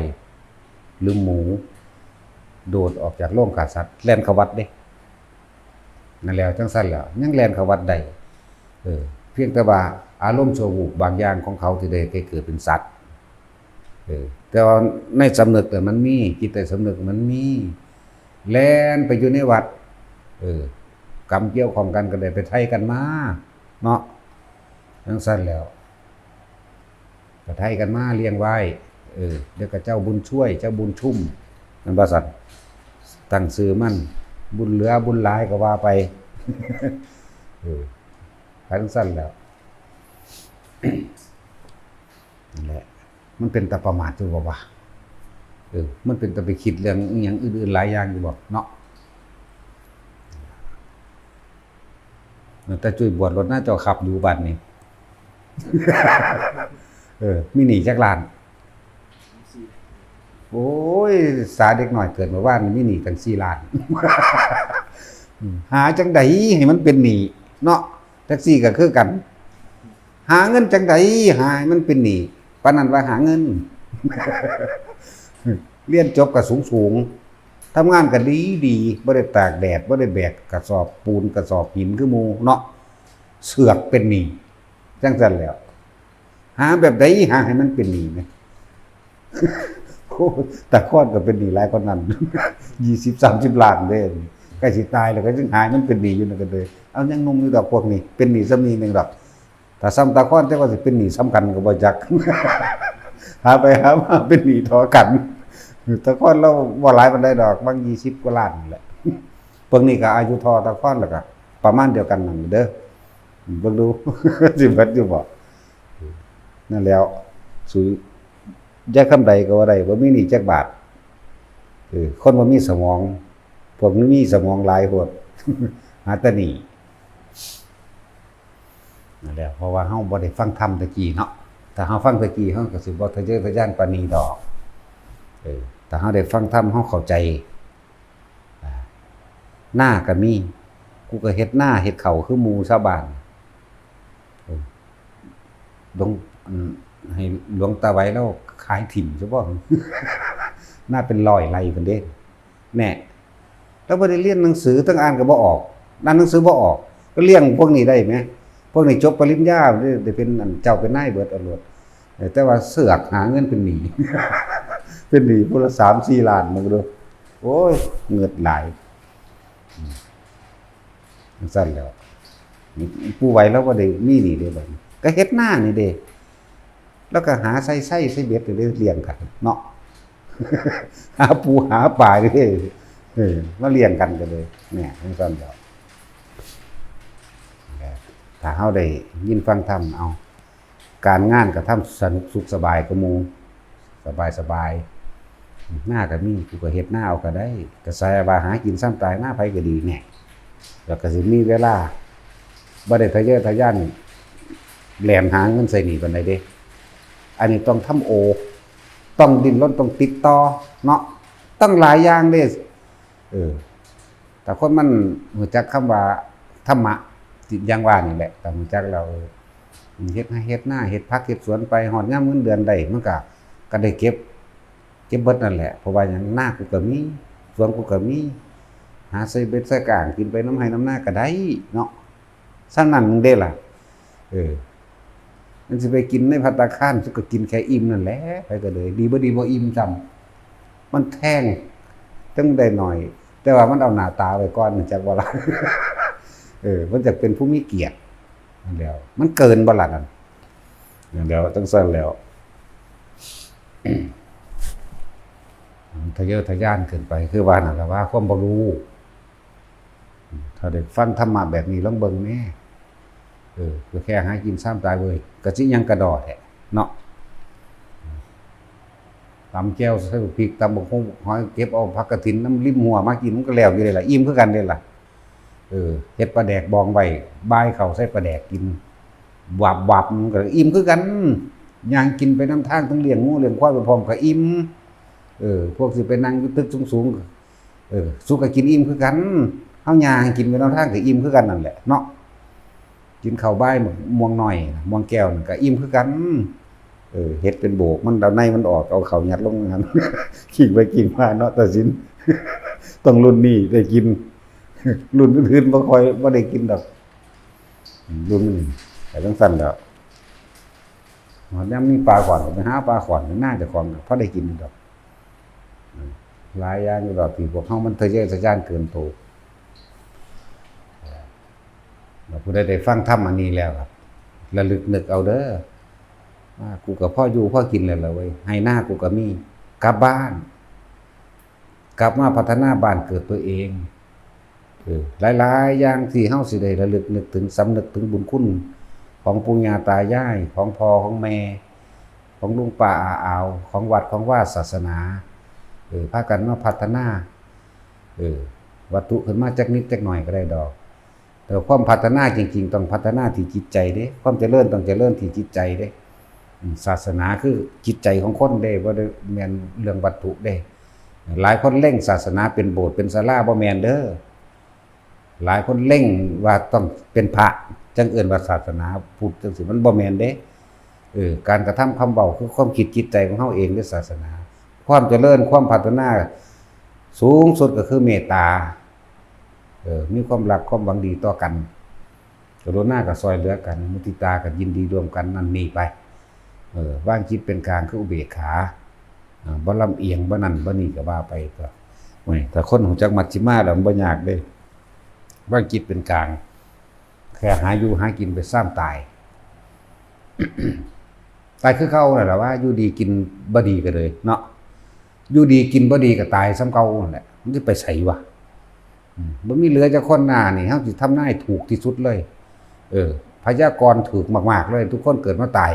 หรือหมูโดดออกจากโรงฆ่าสัตว์แล่นเข้าวัดเด้นั่นแล้วจังซั่นแล้วยังแล่นเข้าวัดได้เพียงแต่ว่าอารมณ์ชั่ววูบบางอย่างของเขาที่ได้เกิดเป็นสัตว์แต่ว่าในสำนึกแต่มันมีจิตใต้สำนึกมันมีแล่นไปอยู่ในวัดกรรมเกี่ยวข้องกันก็ได้ไปไทยกันมาเนาะจังซั่นแล้วก็ไทยกันมาเลี้ยงไว้เดี๋ยวก็เจ้าบุญช่วยเจ้าบุญชุ่มนั่นว่าซั่นตั้งชื่อมันบุญเหลือบุญหลายก็ว่าไปจังซั่นแล้วนั่นแหละมันเป็นตาประมาทอยู่บ่วะมันเป็นตาไปคิดเรื่องอีหยังอื่นๆหลายอย่างอยู่บ่เนาะแต่จุ้ยบวชรถหน้าเจ้าขับอยู่บัดนี้มีหนี้จักล้านโอ้ยสาเด็กน้อยเกิดมาว่านมีหนี้ตั้ง4ล้านหาจังได๋ให้มันเป็นหนี้เนาะแท็กซี่ก็คือกันหาเงินจังได๋หาให้มันเป็นหนี้ปานนั้นว่าหาเงินเรียนจบก็สูงๆทำงานก็ดีๆบ่ได้ตากแดดบ่ได้แบกกระสอบปูนกระสอบหินคือหมู่เนาะเสือกเป็นหนี้จังซั่นแล้วหาแบบใดหาให้มันเป็นหนี้แม่แต่คอนก็เป็นหนี้หลายกว่านั้น20-30 ล้านเด้ใกล้สิตายแล้วก็ยังหามันเป็นหนี้อยู่นั่นก็เลยเอายังงงอยู่ดอกพวกนี้เป็นหนี้ซ้ำนี้นึงดอกถ้าซ้ำตาคอนแต่ว่าสิเป็นหนี้ซ้ำกันก็บ่จักหาไปหามาเป็นหนี้ทอกันตะคอนเราบ่หลายปานใดดอกบาง20กว่าล้านนี่แหละพวกนี้ก็อายุทอตะคอนแล้วก็ประมาณเดียวกันนั่นเด้อเบิ่งดูสิเบิดอยู่บ่นั่นแล้วสุยายคำใดก็ว่าได้บ่มีหนี้จักบาทคนบ่มีสมองพวกนี้มีสมองหลายโพดหาแต่หนี้นั่นแหละเพราะว่าเฮาบ่ได้ฟังธรรมตะกี้เนาะถ้าเฮาฟังตะกี้เฮาก็สิบ่ทะเยอทะยานปานนี้ดอกถ้าเฮาได้ฟังธรรมเฮาเข้าใจหน้าก็มีกูก็เฮ็ดหน้าเฮ็ดข้าวคือหมู่ชาวบ้านให้หลวงตาไว้แล้วขายถิ่นซะบ่น่าเป็น100ไร่พุ่นเด้แน่แล้วบ่ได้เรียนหนังสือทั้งอ่านก็บ่ออกอ่านหนังสือบ่ออกก็เลี้ยงพวกนี้ได้แหมพวกนี้จบปริญญาได้เป็นเจ้าเป็นนายเบิดเอาโลดแต่ว่าเสือกหาเงินเป็นหนี้ เป็นหนี้พุ่นละ3-4 ล้านมึงดูโอ้ยเงิดหลายซั่นแล้วผู้ไว้แล้วบ่ได้มีหนี้เด้บัดก็เฮ็ดหน้านี่เด้แล้วก็หาไส้เบ็ดเด้เลี้ยงกันเนาะ หาปูหาปลาเด้มาเลี้ยงกันก็เลยเนี่ยซั่นแล้วถ้าเฮาได้ยินฟังธรรมเอาการงานก็ทำสนุกสุขสบายกว่าหมู่สบาย หน้าก็มีกูก็เฮ็ดหน้าเอาก็ได้ก็ใส่ว่าหากินซ้ำตายหน้าไผก็ดีแน่แล้วก็สิมีเวลาบ่ได้ทะเยอทะยานแหลมหาเงินใส่หนี้ปานใดเด้อันนี้ต้องทำโอต้องดิ้นรนต้องติดต่อเนาะต้องหลายอย่างเด้แต่คนมันรู้จักคำว่าธรรมะอย่างว่านี่แหละแต่รู้จักเราเฮ็ดหน้าเฮ็ดผักเฮ็ดสวนไปฮอดยามเงินเดือนได้มันก็ได้เก็บเบิดนั่นแหละเพราะว่าหยังหน้ากูก็มีสวนกูก็มีหาใส่เบ็ดใส่กางกินไปน้ำไห้น้ำหน้าก็ได้เนาะซั่นนั้นมึงเด้ล่ะมันสิไปกินในภัตตาคารสุก็กินแค่อิ่มนั่นแหละไปก็เลยดีบ่อิ่มจำมันแท่งจังได้หน่อยแต่ว่ามันเอาหน้าตาไว้ก่อนจักบ่ล่ะมันจะเป็นผู้มีเกียรตินั่นแล้วมันเกินบ่ล่ะนั่นนั่นแล้วจังซั่นแล้วทะเยอทะยานเกินไปคือว่านั่นล่ะว่าความบ่รู้ถ้าได้ฟังธรรมะแบบนี้ลองเบิ่งแน่ก็แค่หากินซ้ำตายเว้ยก็สิยังกระดอแท้เนาะตำแก้วใส่พริกตำบักหุ่งหอยเก็บเอาผักกฐินน้ำริมหัวมากินมันก็แล้วอยู่เลยล่ะอิ่มคือกันเด้ล่ะเฮ็ดปลาแดกบองไว้บ่ายเข้าใส่ปลาแดกกินวับมันก็อิ่มคือกันย่างกินไปน้ำทางทั้งเลี้ยงงูเลี้ยงควายไปพร้อมก็อิ่มพวกสิไปนั่งอยู่ตึกสูงๆสุกก็กินอิ่มคือกันเฮาย่างกินไปน้ำทางก็อิ่มคือกันนั่นแหละเนาะกินข้าวบ่ายม่วงน้อยม่วงแก้วนั่นก็อิ่มคือกันเฮ็ดเป็นโบกมันเอาในมันออกเอาเข้ายัดลงงั้นขิงไปขิงมาเนาะตัดสินต้องรุ่นนี้ได้กินรุ่นอื่นๆบ่ได้กินดอกรุ่นนี้แต่จังซั่นแล้วแล้วมีปลาขวัญไปหาปลาขวัญน่าจะของพอได้กินดอกหลายอย่างอยู่ดอกที่พวกเฮามันทะเยอทะยานเกินโตเราผู้ใดได้ฟังธรรมอันนี้แล้วครับระลึกนึกเอาเด้อว่ากูกับพ่ออยู่พ่อกินแล้วล่ะเว้ยให้หน้ากูก็มีกลับบ้านกลับมาพัฒนาบ้านเกิดตัวเองหลายๆอย่างที่เฮาสิได้ระลึกนึกถึงสำนึกถึงบุญคุณของปู่ย่าตายายของพ่อของแม่ของลุงป้าอาอาวของวัดของว่าศาสนาพากันมาพัฒนาวัตถุขึ้นมาจักนิดจักหน่อยก็ได้ดอกแต่ความพัฒนาจริงๆต้องพัฒนาที่จิตใจเด้ความเจริญต้องเจริญที่จิตใจเด้ศาสนาคือจิตใจของคนเด้บ่ได้แม่นเรื่องวัตถุเด้หลายคนเล่งศาสนาเป็นโบสถ์เป็นศาลาบ่แม่นเด้อหลายคนเล่งว่าต้องเป็นพระจังเอิ้นว่าศาสนาพุทธจังซี่มันบ่แม่นเด้การกระทำคำเว้าคือความคิดจิตใจของเฮาเองในศาสนาความเจริญความพัฒนาสูงสุดก็คือเมตตามีความรักความหวังดีต่อกันกรุณาก็ช่วยเหลือกันมุทิตาก็ยินดีร่วมกันนั่นนี่ไปวางจิตเป็นกลางคืออุเบกขาบ่ลำเอียงบ่นั่นบ่นี่ก็ว่าไปก็ถ้าคนรู้จักมัชฌิมาแล้วมันบ่ยากเด้วางจิตเป็นกลางแค่หาอยู่หากินไปซ้ำตาย ตายคือเก่านั่นแหละว่าอยู่ดีกินบ่ดีก็เลยเนาะอยู่ดีกินบ่ดีก็ตายซ้ำเก่านั่นแหละมันสิไปไสวะบ่มีเหลือจักคนหน้านี่เฮาสิทำนายถูกที่สุดเลยพยากรณ์ถูกมากๆเลยทุกคนเกิดมาตาย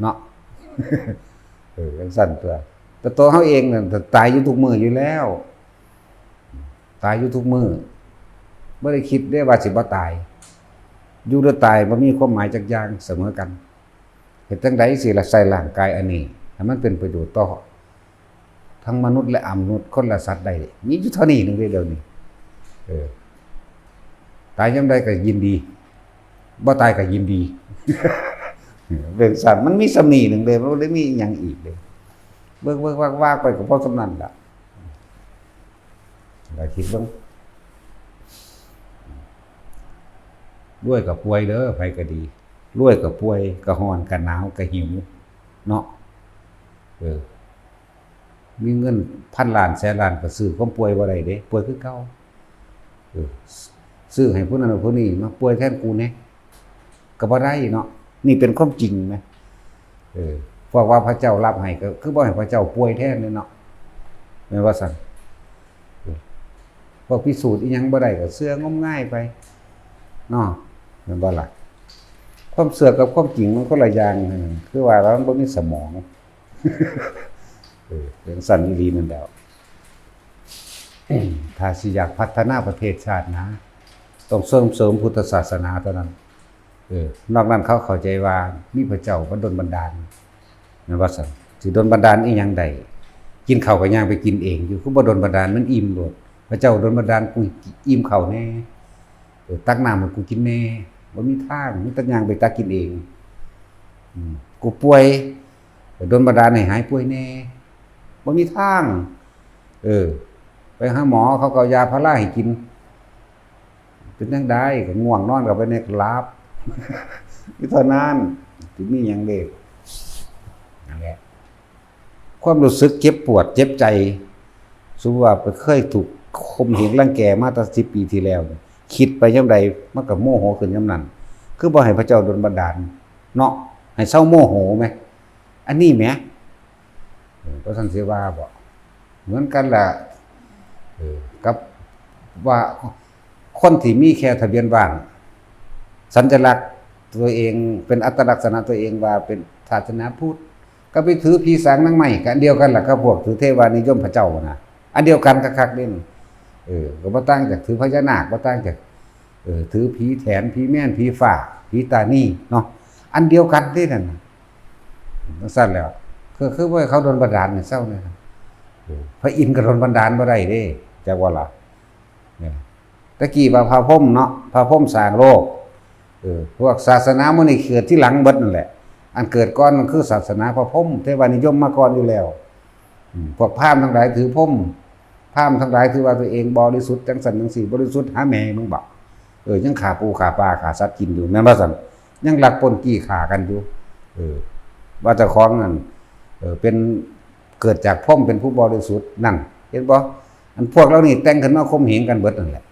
เนาะจังซั่นตัวแต่ตัวเฮาเองน่ะตายอยู่ทุกมื้ออยู่แล้วตายอยู่ทุกมื้อบ่ได้คิดได้ว่าสิบ่ตายอยู่หรือตายบ่มีความหมายจักอย่างเสมอกันเฮ็ดจังได๋สิละใส่ร่างกายอันนี้ให้มันเป็นประโยชน์ต่อทั้งมนุษย์และอมนุษย์คนละสัตว์ได้มีอยู่เท่านี้นึงเดี๋ยวนี้ตายยามใดก็ยินดีบ่ตายก็ยินดีเป็นสัตว์มันมีสำนีหนึ่งเลยมันบ่ได้มีหยังอีกเลยเบิ่งว่าไปก็พอสำนั้นล่ะได้คิดเบิ่งรวยก็ป่วยเด้อไผก็ดีรวยก็ป่วยก็ร้อนก็หนาวก็หิวเนาะมีเงินพันล้านแสนล้านก็ซื้อความป่วยบ่ได้เด้ป่วยคือเก่าซื้อให้ผู้นั้นผู้นี้มาป่วยแทนกูแหน่ก็บ่ได้เนาะนี่เป็นความจริงไหมเพราะว่าพระเจ้ารับให้ก็คือบ่ให้พระเจ้าป่วยแทนเลยเนาะแม่นว่าซั่นพวกพิสูจน์อีหยังบ่ได้ก็เชื่องมง่ายไปเนาะแม่นบ่ล่ะความเชื่อกับความจริงมันคนละอย่างคือว่าแล้วมันบ่มีสมอง เรื่องสั้นอีหลีนั่นแหล้วถ้าสิอยากพัฒนาประเทศชาตินะต้องเสริมพุทธศาสนาเท่านั้นนอกนั้นเขาเข้าใจว่ามีพระเจ้าบันดลบันดาลนั่นว่าซั่นสิดลบันดาลอีหยังใดกินข้าวก็ย่างไปกินเองอยู่คือบ่ดลบันดาลมันอิ่มโลดพระเจ้าดลบันดาลกูอิ่มข้าวแน่ตักน้ำให้กูกินแน่บ่มีทางมีแต่ย่างไปตักกินเองกูป่วยดลบันดาลให้หายป่วยแน่บ่มีทางไปหาหมอเขาก็เอายาพาราให้กินเป็นจังได๋ก็ง่วงนอนก็ไปในหลับมีเท่านั้นสิมีหยังเด้นั่นแหละความรู้สึกเจ็บปวดเจ็บใจสมมุติว่าเคยถูกข่มเหงรังแกมาตั้ง10 ปีที่แล้วคิดไปยามใดมันก็โมโหขึ้นยามนั้นคือบ่ให้พระเจ้าดลบันดาลเนาะให้เซาโมโหแหมอันนี้แหมเพราะท่านสิว่าบ่เหมือนกันล่ะกับว่าคนที่มีแค่ทะเบียนบ้านสัญลักษณ์ตัวเองเป็นอัตลักษณะตัวเองว่าเป็นศาสนาพุทธก็ไปถือผีสางนางไม้กันเดียวกันล่ะกับพวกถือเทวานิยมพระเจ้านะอันเดียวกันคักๆนี่ก็บ่ต่างจากถือพญานาคบ่ต่างจากถือผีแถนผีแม่นผีฟ้าผีตานี่เนาะอันเดียวกันนี่นั่นซั่นแล้วคือว่าเขาโดนบันดาลเนี่ยเศร้าเนี่ยพระอินทร์ก็โดนบันดาลบ่ได้เด้จักว่าล่ะเนี่ยตะกี้ว่าพระพรหมเนาะพระพรหมสร้างโลกพวกศาสนามื้อนี้เกิดที่หลังเบิดนั่นแหละอันเกิดก่อนมันคือศาสนาพระพรหมเทวานิยมมาก่อนอยู่แล้วพวกพราหมณ์ทั้งหลายถือพรหมพราหมณ์ทั้งหลายถือว่าตัวเองบริสุทธิ์จังสันจังสี่บริสุทธิ์หาแม่มึงบอกยังฆ่าปูฆ่าปลาฆ่าสัตว์กินอยู่แม่นบ่ซั่นยังลักปล้นจี้ฆ่ากันอยู่ว่าเจ้าของนั่นเป็นเกิดจากพรหมเป็นผู้บริสุทธิ์นั่นเห็นบ่อันพวกเรานี่แต่งขึ้นมาข่มเหงกันเบิดนั่นแหละ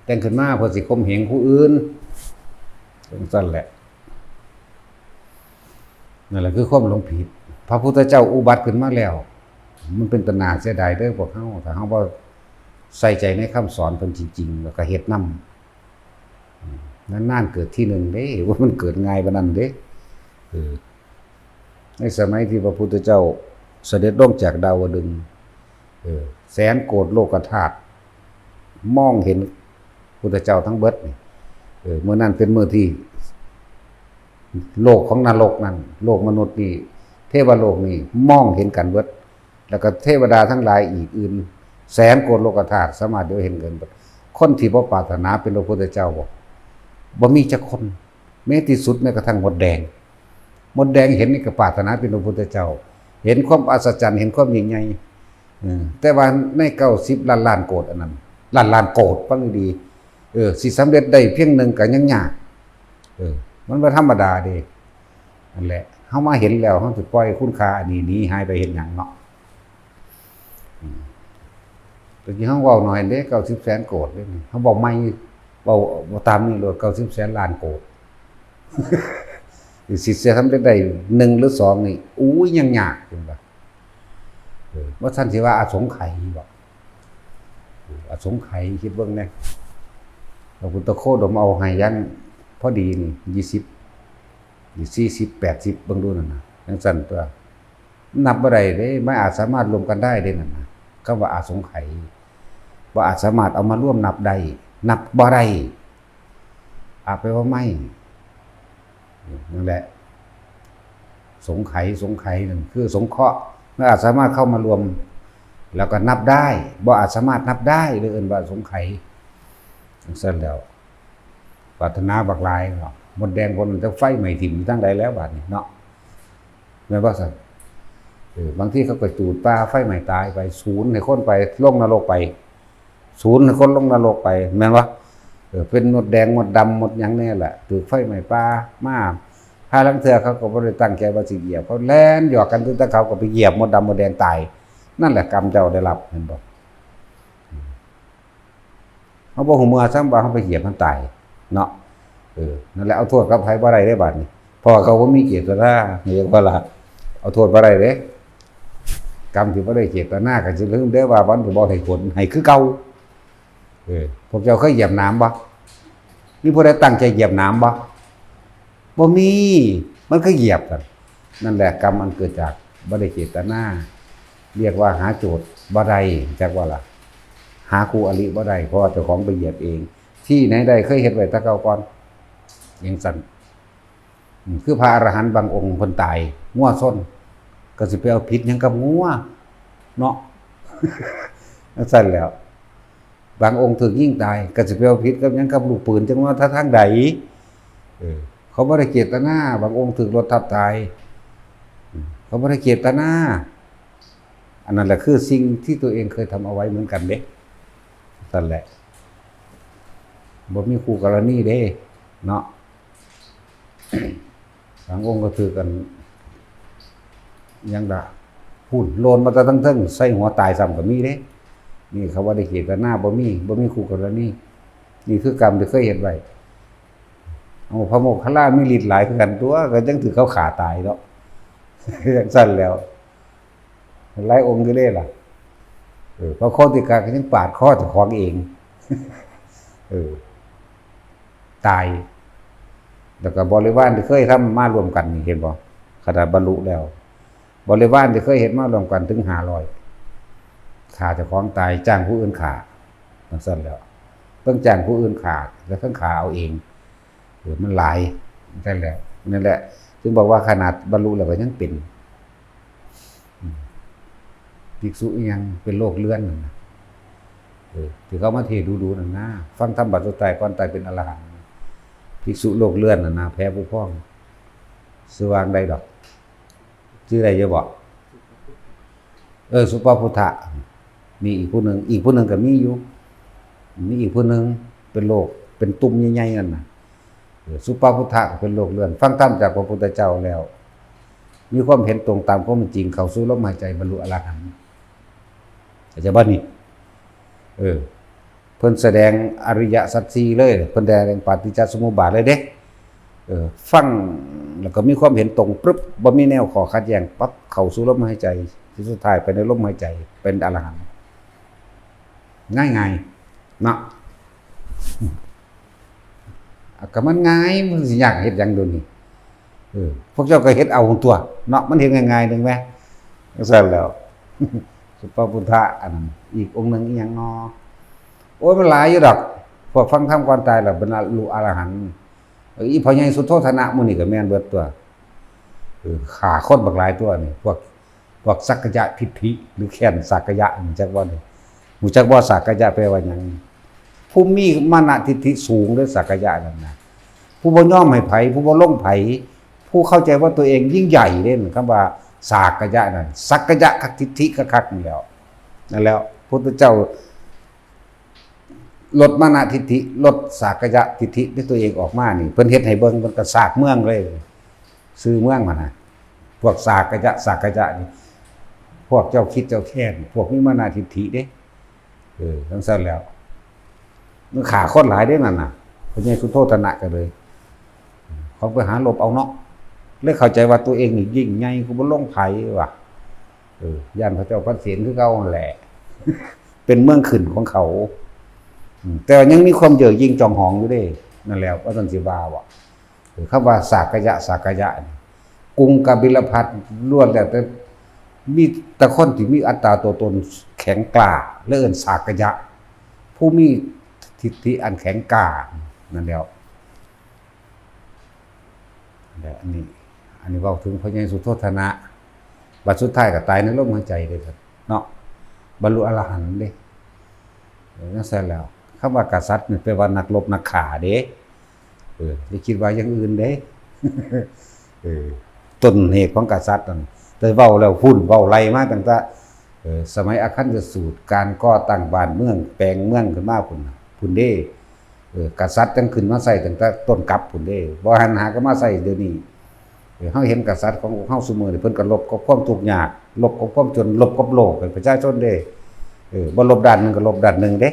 แต่งขึ้นมาเพื่อสิข่มเหงผู้อื่นจังซั่นแหละนั่นแหละคือความหลงผิดพระพุทธเจ้าอุบัติขึ้นมาแล้วมันเป็นตนาเสียดายเด้อพวกเฮาถ้าเฮาบ่ใส่ใจในคำสอนเพิ่นจริงๆแล้วก็เฮ็ดนำนานๆเกิดที่หนึ่งเด้ว่ามันเกิดง่ายปานนั้นเด้ในสมัยที่พระพุทธเจ้าเสด็จลงจากดาวดึงส์แสนโกฏโลกธาตุมองเห็นพุทธเจ้าทั้งเบิดนี่เมื่อนั้นเป็นมื้อที่โลกของนรกนั่นโลกมนุษย์นี่เทวโลกนี่มองเห็นกันเบิดแล้วก็เทวดาทั้งหลายอีกอื่นแสนโกฏโลกธาตุสามารถเดี๋ยวเห็นกันเบิดคนที่บ่ปรารถนาเป็นพระพุทธเจ้าบ่มีจักคนแม้ที่สุดแม้กระทั่งมดแดงเห็นนี่ก็ปรารถนาเป็นพระพุทธเจ้าเห็นความอัศจรรย์เห็นความยิ่งใหญ่แต่ว่าใน90ล้านโกฏอันนั้นล้านโกฏฟังดีสิสำเร็จได้เพียงหนึ่งก็ยังยากมันบ่ธรรมดาเด้นั่นแหละเฮามาเห็นแล้วเฮาสิปล่อยคุณค่าอันนี้หนีหายไปเฮ็ดหยังเนาะตะกี้เฮาเว้าหน่อยเด้90แสนโกฏเด้เฮาบอกใหม่เว้าตามนี้โลด90แสนล้านโกฏสิทำได้1หรือ2นี่อู้ยยังยากจังว่าว่าท่านสิว่าอสงไขยบ่อสงไขยคิดเบิ่งแน่พระพุทธโคดมเอาให้ยันพอดีนี่20 40 80เบิ่งดูนั่นน่ะจังซั่นตัวนับบ่ได้เด้ไม่อาจสามารถรวมกันได้เด้นั่นน่ะคำว่าอสงไขยบ่อาจสามารถเอามาร่วมนับได้นับบ่ได้แปลว่าไม่นั่นแหละสงไขยนั่นคือสงเคราะห์ไม่อาจสามารถเข้ามารวมแล้วก็นับได้บ่อาจสามารถนับได้เลยเอิ้นว่าสงไขยจังซั่นแล้วปรารถนาบักหลายเนาะมดแดงคนมันจะไฟไหม้ถิ่มทั้งใดแล้วบัดนี้เนาะแม่นบ่ซั่นบางทีเขาก็จูดปลาไฟไหม้ตายไปศูนย์ให้คนไปลงนรกไปศูนย์ให้คนลงนรกไปแม่นบ่เป็นมดแดงมดดำมดหยังแน่แหละถูกไฟไหม้ปลามาหาลังเทื่อเขาก็บ่ได้ตั้งใจว่าสิเหยียบเขาแล่นหยอกกันจนแต่เขาก็ไปเหยียบมดดำมดแดงตายนั่นแหละกรรมเจ้าได้รับเห็นบ่เฮาบ่ฮู้เมื่อซ้ำว่าเฮาไปเหยียบมันตายเนาะนั่นแหละเอาโทษกับไผบ่ได้เด้บัดนี้เพราะเขาบ่มีเจตนาเรียกว่าล่ะเอาโทษบ่ได้เด้กรรมที่บ่ได้เจตนาก็สิลืมเด้อว่าบ่ได้บ่ให้ผลให้คือเก่าพวกเจ้าเคยเหยียบน้ำบ่มีผู้ใดตั้งใจเหยียบน้ำบ่มีมันก็เหยียบกันนั่นแหละกรรมมันเกิดจาก บ่ได้เจตนาเรียกว่าหาโจทย์บ่ได้จักว่าล่ะหาครูอริบ่ได้เพราะว่าเจ้าของไปเหยียบเองที่ไหนได้เคยเฮ็ดไว้แต่เก่าก่อนอย่างสั่นคือพระอรหันต์บางองค์เพิ่นตายงัวส้นก็สิไปเอาผิดหยังกับงัวเนาะ สั่นแล้วบางองค์ถูกยิงตายก็สิไปเอาผิดกับหยังกับลูกปืนจังว่าทางใดเขาบ่ได้เจตนาบางองค์ถูกรถทับตายเขาบ่ได้เจตนาอันนั้นแหละคือสิ่งที่ตัวเองเคยทำเอาไว้เหมือนกันเด้นั่นแหละบ่มีคู่กรณีเด้เนาะ บางองค์ก็ถือกันยังดะพูดโลนมาแต่ทั้งเทิงใส่หัวตายซ้ำก็มีเด้นี่เขาว่าได้เจตนาบ่มีคู่กรณีนี่คือกรรมที่เคยเฮ็ดไว้เอาพระโมคคัลลามีฤทธิ์หลายคือกันตัวก็จังถือเขาขาตายเนาะ จังซั่นแล้วหลายองค์ก็ได้ล่ะพระโคติกาก็ยังปาดคอเจ้าของเอง ตายแล้วก็บริวารที่เคยทำมารวมกันนี่เห็นบ่ขนาดบรรลุแล้วบริวารที่เคยเห็นมารวมกันถึง500ฆ่าเจ้าของตายจ้างผู้อื่นฆ่าจังซั่นแล้วต้องจ้างผู้อื่นฆ่าแล้วทั้งฆ่าเอาเองมันหลายนั่นแหละนั่นแหละจึงบอกว่าขนาดบรรลุแล้วก็ยังเป็นภิกษุยังเป็นโรคเลื่อนนั่นนะที่เขามาเทศดูๆนั่นนะฟังธรรมบัดสุดท้ายก่อนตายเป็นอรหันต์ภิกษุโรคเลื่อนนั่นนะแพ้ผู้พ้องชื่อวางใดดอกชื่อใดจะบอกสุปพุทธะมีอีกผู้หนึ่งก็มีอยู่มีอีกผู้หนึ่งเป็นโรคเป็นตุ่มใหญ่ๆนั่นน่ะสุปพุทธะเป็นโรคเลื่อนฟังธรรมจากพระพุทธเจ้าแล้วมีความเห็นตรงตามความเป็นจริงเข้าสู่ลมหายใจบรรลุอรหันต์จะบ่นี่เพิ่นแสดงอริยสัจสี่เลยเพิ่นแสดงปฏิจจสมุปบาทเลยเด้ฟังแล้วก็มีความเห็นตรงปึ๊บบ่มีแนวขอขัดแย้งปั๊บเข้าสู่ลมหายใจที่สุดท้ายไปในลมหายใจเป็นอรหันต์ง่ายๆเนาะก็มันง่ายมันสิยากเฮ็ดหยังโดนนี่พวกเจ้าก็เฮ็ดเอาของตัวเนาะมันเฮ็ดง่ายๆนึงแหมจังซั่นแล้ว สุปพุทธะอันอีกองค์นึงอีหยังเนาะโอ้ยมันหลายอยู่ดอกพวกฟังธรรมก่อนตายแล้วบรรลุอรหันต์อีพ่อใหญ่สุโธทนะหมู่นี่ก็แม่นเบิดตัวฆ่าคนบักหลายตัวนี่พวกสักกยะทิฏฐิหรือแค้นสักกยะนี่จักบ่นี่ฮู้จักบ่สักกยะแปลว่าหยังผู้มีมานะทิฏฐิสูงหรือสักกยะนั่นน่ะผู้บ่ยอมให้ไผผู้บ่ลงไผผู้เข้าใจว่าตัวเองยิ่งใหญ่เด้คำว่าสักกยะนั่นสักกยะคักทิฏฐิคักๆนี่แล้วนั่นแล้วพุทธเจ้าลดมานะทิฏฐิลดสักกยะทิฏฐิที่ตัวเองออกมานี่เพิ่นเฮ็ดให้เบิ่งเพิ่นก็สากเมืองเลยซื้อเมืองมาน่ะพวกสักกยะนี่พวกเจ้าคิดเจ้าแค้นพวกมีมานะทิฏฐิเด้จังซั่นแล้วมันฆ่าคนหลายเด้นั่นน่ะพระใหญ่สุโธทนะก็เลยเขาไปหาลบเอาเนาะเลยเข้าใจว่าตัวเองนี่ยิ่งใหญ่กูบ่ลงไผว่ะย่านพระเจ้าพันเศียรคือเก่าแหละ เป็นเมืองขึ้นของเขาแต่ยังมีความเย่อหยิ่งจองหองอยู่เด้นั่นแล้วว่าท่านสิว่าว่าคำว่าสักกยะกรุงกบิลพัสล้วนแล้วแต่มีแต่คนที่มีอัตตาตัวตนแข็งกล้าและเอิ้นสักกยะผู้มีทิฏฐิอันแข็งกล้านั่นแล้วอันนี้เว้าถึงพระใหญ่สุโธทนะบัดสุดท้ายก็ตายในลมหายใจเด้ครับเนาะบรรลุอรหันต์เด้นั่นแซ่แล้วคำว่ากษัตริย์นี่แปลว่านักรบนักฆ่าเด้อย่าคิดว่าอย่างอื่นเด้ ต้นเหตุของกษัตริย์นั่นแต่เว้าแล้วพุ่นเว้าไล่มาตั้งแต่สมัยอาคันธสูตรการก่อตั้งบ้านเมืองแปลงเมืองขึ้นมาพุ่นเด้กษัตริย์จังขึ้นมาใส่ตั้งแต่ต้นกลับพุ่นเด้บ่หันหาก็มาใส่เดี๋ยวนี้เฮาเห็นกษัตริย์ของเฮาซุมื้อนี่เพิ่นก็ลบกับความทุกข์ยากลบกับความจนลบกับโลกเป็นประชาชนเด้บ่ลบด้านนึงก็ลบด้านนึงเด้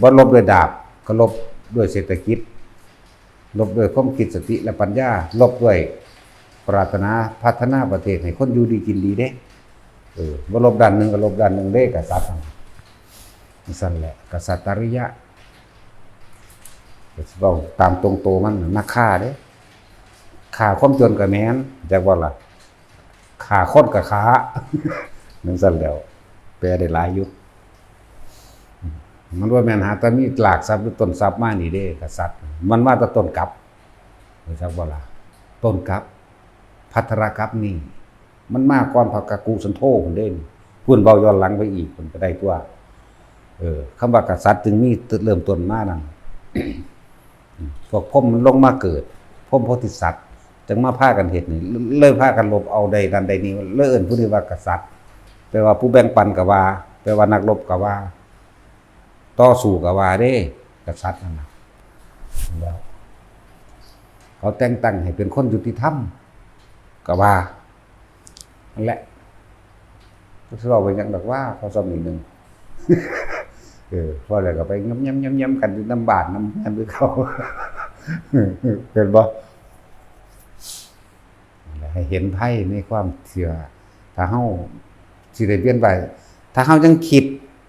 บ่ลบด้วยดาบก็ลบด้วยเศรษฐกิจลบด้วยความคิดสติและปัญญาลบด้วยปรารถนาพัฒนาประเทศให้คนอยู่ดีกินดีเด้บ่ลบด้านนึงก็ลบด้านนึงเด้กษัตริย์นั่นแหละกษัตริยะเว้าตามตรงโตมันนักฆ่าเด้ฆ่าความจนก็แม่นจักว่าล่ะ ขาคนกับขานั่นสั่นแล้วแปลได้หลายอยู่มันว่าแม่นหาตอนนี้หลากทรัพย์หรือต้นทรัพย์มานี่เด้กษัตริย์มันมาแต่ต้นกับรู้จักบ่ล่ะต้นกับภัทรกับนี่มันมาก่อนพระกกุสันโธพุ่นเด้พุ่นเว้าย้อนหลังไปอีกพุ่นก็ได้ตัวคำว่ากษัตริย์จึงมีเริ่มต้นมานั่น พวกพรหมมันลงมาเกิดพรหมโพธิสัตว์จึงมาพากันเฮ็ดนี่เริ่มพากันลบเอาใดนั้นใดนี้เลิ่นผู้นี้ว่ากษัตริย์แปลว่าผู้แบ่งปันก็ว่าแปลว่านักรบก็ว่าต่อสู้ก็ว่าเด้กษัตริย์นั่นน่ะแล้วเขาแต่งตั้งให้เป็นคนยุติธรรมก็ว่านั่นแหละก็สิเว้าไปจังดอกว่าเขาซ้ำนิดนึง พอแล้วก็ไปย้ำๆๆกันอยู่น้ำบาดน้ำแม่นด้วยเขา เห็นบ่ให้เห็นไพ่ในความเชื่อถ้าเฮาสิได้เวียนไปถ้าเฮายังคิด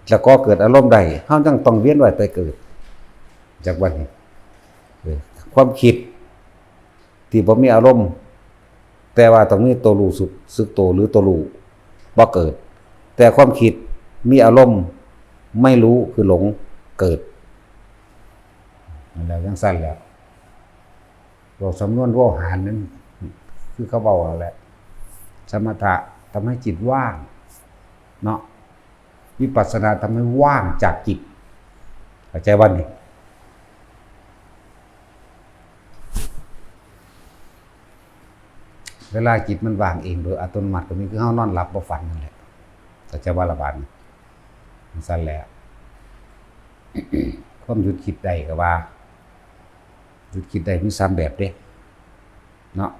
แล้วก็เกิดอารมณ์ใดเฮาจังต้องเวียนไว้แต่เกิดจากวันนี้ความคิดที่บ่มีอารมณ์แต่ว่าต้องมีตัวรู้สึกตัวหรือตัวรู้บ่เกิดแต่ความคิดมีอารมณ์ไม่รู้คือหลงเกิดแล้วจังซั่นแล้วบอกสำนวนว่าหารนั้นคือเขาบอกแหละสมถะทำให้จิตว่างเนาะวิปัสสนาทำให้ว่างจากจิตเข้าใจว่านี่เวลาจิตมันว่างเองโดยอัตโนมัติก็มีคือเฮานอนหลับบ่ฝันนั่นแหละเข้าใจว่าละบาดนี้สั่นแหละความหยุดคิดได้ก็ว่าหยุดคิดได้มี3แบบเด้เนาะ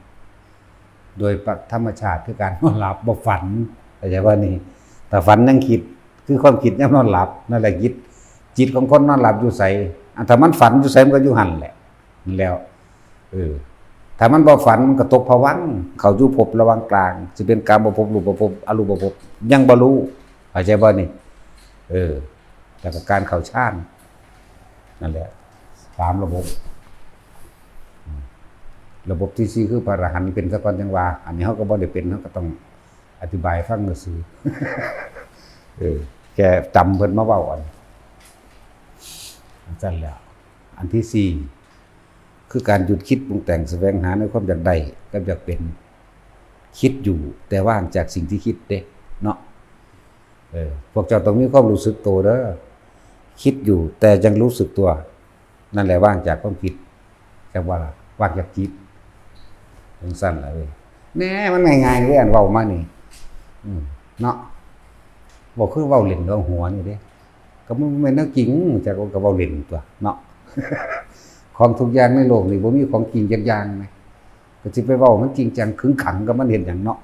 โดยธรรมชาติคือการนอนหลับบ่ฝันเข้าใจว่านี่แต่ฝันยังคิดคือความคิดยามนอนหลับนั่นแหละจิตของคนนอนหลับอยู่ไสถ้ามันฝันอยู่ไสมันก็อยู่หั่นแหละนั่นแล้วถ้ามันบ่ฝันมันก็ตกภวังค์เข้าอยู่ภพระหว่างกลางสิเป็นกามภพรูปภพอรูปภพยังบ่รู้เข้าใจบ่นี่แล้วก็การเข้าฌานนั่นแหละ3ระบบที่4คือพระอรหันต์เป็นซะก่อนจังว่าอันนี้เฮาก็บ่ได้เป็นเฮาก็ต้องอธิบายฟังซื่อแกจำเพิ่นมาเว้าอันนั่นแหละอันที่4คือการหยุดคิดปรุงแต่งแสวงหาในความอยากได้กับอยากเป็นคิดอยู่แต่ว่างจากสิ่งที่คิดเด้เนาะพวกเจ้าต้องมีความรู้สึกตัวเด้อคิดอยู่แต่ยังรู้สึกตัวนั่นแหละว่างจากความคิดจังว่าล่ะว่างจากจิตสั้นๆล่ะเว้ยแหน่มันง่ายๆเด้อันเว้ามานี่เนาะบ่คือเว้าเล่นเรื่องหัวนี่เด้ก็มันแม่นแนวจริงจักก็เว้าเล่นตัวเนาะ ของทุกอย่างในโลกนี่บ่มีของจริงจักอย่างนะก็สิไปเว้ามันจริงจังขึงขังก็มันเห็นหยังเนาะ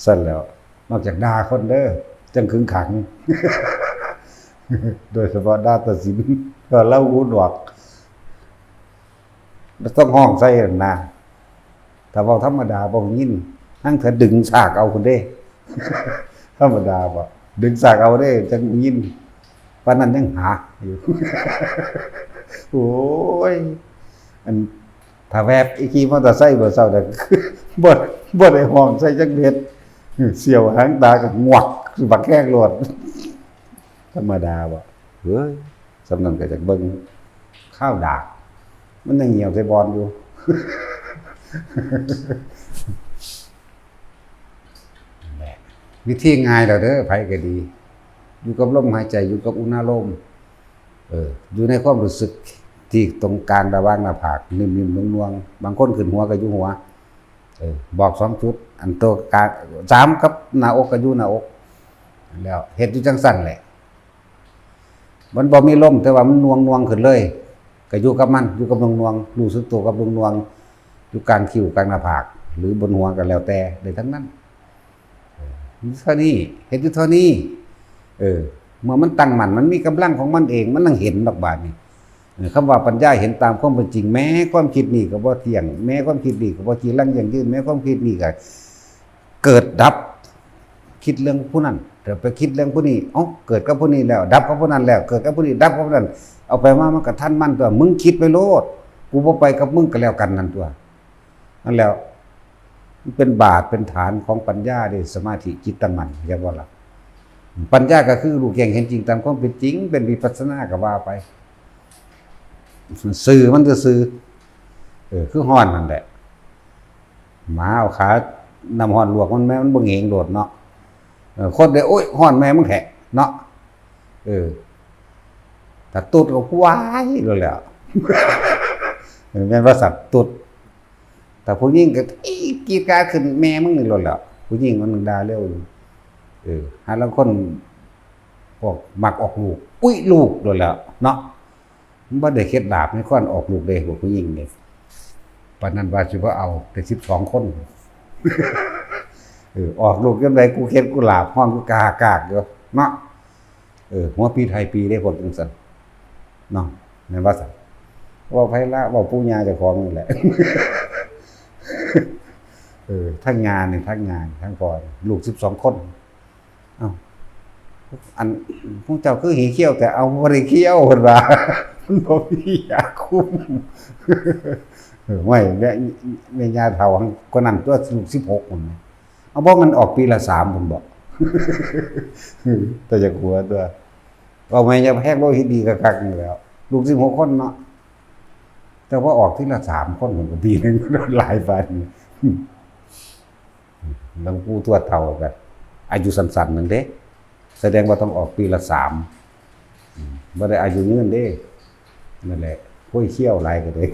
ซั่นแล้วนอกจากด่าคนเด้อจังขึงขัง โดยเฉพาะด่าตัดสินก็เล่าหูหนวกต้องห้องใส่นั่นนะถ้าเว้าธรรมดาบ่ยินทั้งเถอะดึงฉากเอาคนเด้ ธรรมดาบ่ดึงฉากเอาเด้จังยินปานนั้นยังหาอยู่ โอ้ยอันถ้าแวบอีกขี่มอเตอร์ไซค์บ่เซาได้ บ่ได้ห้องใส่จักเม็ดเสียวหางตาก็งวกบักแข้งโลดธรรมดาบ่เฮ้ยสำนั้นก็จักเบิ่งข้าวดากมันยังเหี่ยวใส่บอนอยู่ วิธีง่ายแล้วเด้อไผก็ดีอยู่กับลมหายใจอยู่กับอุณหภูมิอยู่ในความรู้สึกที่ตรงกลางระหว่างหน้าผากนิ่มๆนวลๆบางคนขึ้นหัวก็อยู่หัวบอก2จุดอันตัวกลาง3กับหน้าอกก็อยู่หน้าอกแล้วเฮ็ดอยู่จังซั่นแหละมันบ่มีลมแต่ว่ามันนวงๆขึ้นเลยก็อยู่กับมันอยู่กับนวงๆรู้สึกตัวกับนวงๆอยู่กลางคิ้วกลางหน้าผากหรือบนหัวก็แล้วแต่ได้ทั้งนั้นเท่านี้เฮ็ดอยู่เท่านี้เมื่อมันตั้งมั่นมันมีกำลังของมันเองมันนั่งเห็นดอกบาดนี่คำว่าปัญญาเห็นตามความเป็นจริงแม้ความคิดนี่ก็บ่เที่ยงแม้ความคิดนี่ก็บ่จีรังยั่งยืนแม้ความคิดนี่ก็เกิดดับคิดเรื่องผู้นั้นเดี๋ยวไปคิดเรื่องผู้นี้เกิดกับผู้นี้แล้วดับกับผู้นั้นแล้วเกิดกับผู้นี้ดับกับผู้นั้นเอาไปมามันก็ทันมันตัวมึงคิดไปโลดกูบ่ไปกับมึงก็แล้วกันนั่นตัวนั่นแล้ว มันเป็นบาทเป็นฐานของปัญญาเด้สมาธิจิตตั้งมั่นเรียกว่าล่ะปัญญาก็คือรู้แจ้งเห็นจริงตามความเป็นจริงเป็นวิปัสสนาก็ว่าไปสื่อมันจะสื่อคือฮ้อนนั่นแหละหมาเอาขาน้ำฮ้อนลวกมันแม่มันบ่เหงโดดเนาะคนได้โอ๊ยฮ้อนแม่มึงแท้เนาะถ้าตุดก็ว้ายเลยแหละแม่นว่าสัตว์ตุดแต่ผู้หญิงก็กรีดกราดขึ้นแม่มึงนี่เลยแหละผู้หญิงมันนึงด่าเร็วหาลางคนพวกมักออกลูกอุ้ยลูกเลยแหละเนาะมันบ่ได้เคล็ดลับในคนออกลูกเด้พวกผู้หญิงนี่ปานนั้นว่าสิบ่เอาแต่12คนออกลูกจังไดกูเฮ็ดกูลาบฮ้อนกูกากอยู่เนาะหัวปีไทยปีได้พวกจังซั่นเนาะแม่นว่าซั่นว่าไผละว่าปู่ย่าเจ้าของนี่แหละทั้งงานนี่ทั้งงานทั้งพอลูก12คนเอ้าอันพวกเจ้าคือหีเขี้ยวแต่เอาบ่ได้เขี้ยวเพิ่นว่ามันบ่มียาคุมไม่แม่ย่าเฒ่าคนนั้นตัวลูก16พุ่นเอาบ่มันออกปีละ3พุ่นบ่แต่จะกลัวตัวว่าแม่จะแฮกโลหิตดีคักๆนี่แล้วลูก16คนเนาะแต่ว่าออกทีละ3คนมันก็ปีนึงหลายปานหลวงปู่ทวดเฒ่าก็อายุสั้นๆนึงเด้แสดงว่าต้องออกปีละ3บ่ได้อายุยืนเด้นั่นแหละห้วยเขี้ยวหลายก็ได้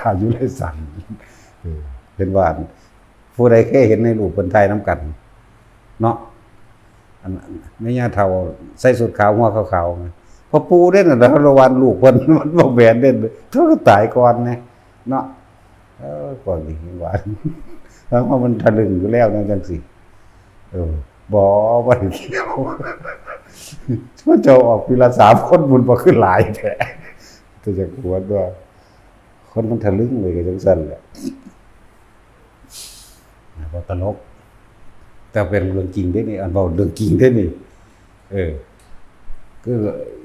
อายุเลยสั้นเป็นว่าผู้ใดเคยเห็นในรูปคนไทยนํกันเนาะอันแม่ย่าเฒ่าใส่สุดขาวหัวขาวๆพอปูเด้น่ะระวันลูกเพิ่นมันบ่แม่นเด้เธอก็ตายก่อนแน่เนาะก่อนนี่ว่าแล้วมันทะลึ่งอยู่แล้วจังซี่บ่ได้เกี่ยวมันจะออกปีละ3คนบุญบ่ขึ้นหลายแท้แต่จะกลัวว่าคนมันทะลึ่งเลยก็จังซั่นแหละบ่ตลกแต่เป็นเรื่องจริงเด้นี่อันเว้าเรื่องจริงเด้นี่คือ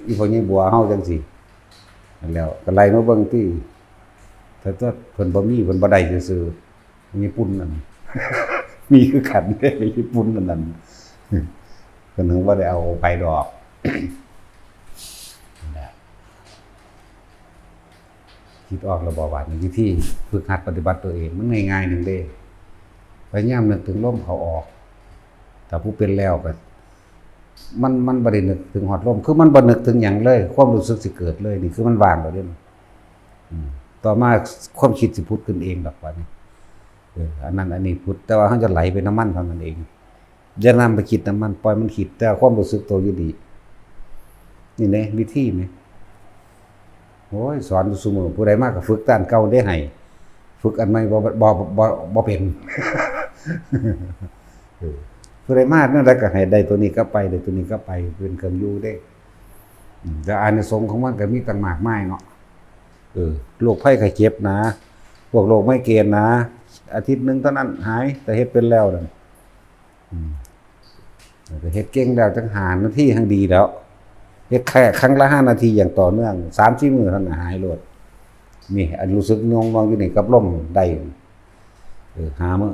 อีพ่อใหญ่บัวเฮาจังซี่นั่นแล้วก็ไล่มาเบิ่งติถ้าเพิ่นบ่มีเพิ่นบ่ได้ซื่อๆญี่ปุ่นนั่นมีคือกันเด้ญี่ปุ่นนั่นเพิ่นถึงบ่ได้เอาไปดอกคิดออกแล้วบ่ว่านี่วิธีฝึกหัดปฏิบัติตัวเองมันง่ายๆนึงเด้พยายามนึกถึงลมเข้าออกถ้าผู้เป็นแล้วก็มันบ่ได้นึกถึงฮอดลมคือมันบ่นึกถึงหยังเลยความรู้สึกสิเกิดเลยนี่คือมันว่างแล้วเด้ต่อมาความคิดสิผุดขึ้นเองดอกว่านี่อันนั้นอันนี้ผุดแต่ว่าเฮาจะไหลไปน้ำมันเท่านั้นเองอย่านำไปคิดน้ำมันปล่อยมันคิดแต่ความรู้สึกตัวอยู่ดีนี่แหละวิธีแหมโอ้ยสอนอยู่ซุมื้อผู้ใดมาก็ฝึกต้านเก่าได้ให้ฝึกอันใหม่บ่เป็นผู้ใดมานั่นแหละก็ให้ได้ตัวนี้ก็ไปได้ตัวนี้ก็ไปเป็นเครื่องอยู่เด้แต่อานิสงส์ของมันก็มีต่างมากมายเนาะโรคภัยไข้เจ็บนะพวกโรคไมเกรนนะอาทิตย์นึงเท่านั้นหายแต่เฮ็ดเป็นแล้วนั่นแต่เฮ็ดเก่งแล้วจัง5 นาทีทั้งดีแล้วเฮ็ดแค่ครั้งละ5 นาทีอย่างต่อเนื่อง 3-4 มื้อเท่านั้นหายโลดนี่อันรู้สึกงงๆอยู่นี่กับลมได้หามื้อ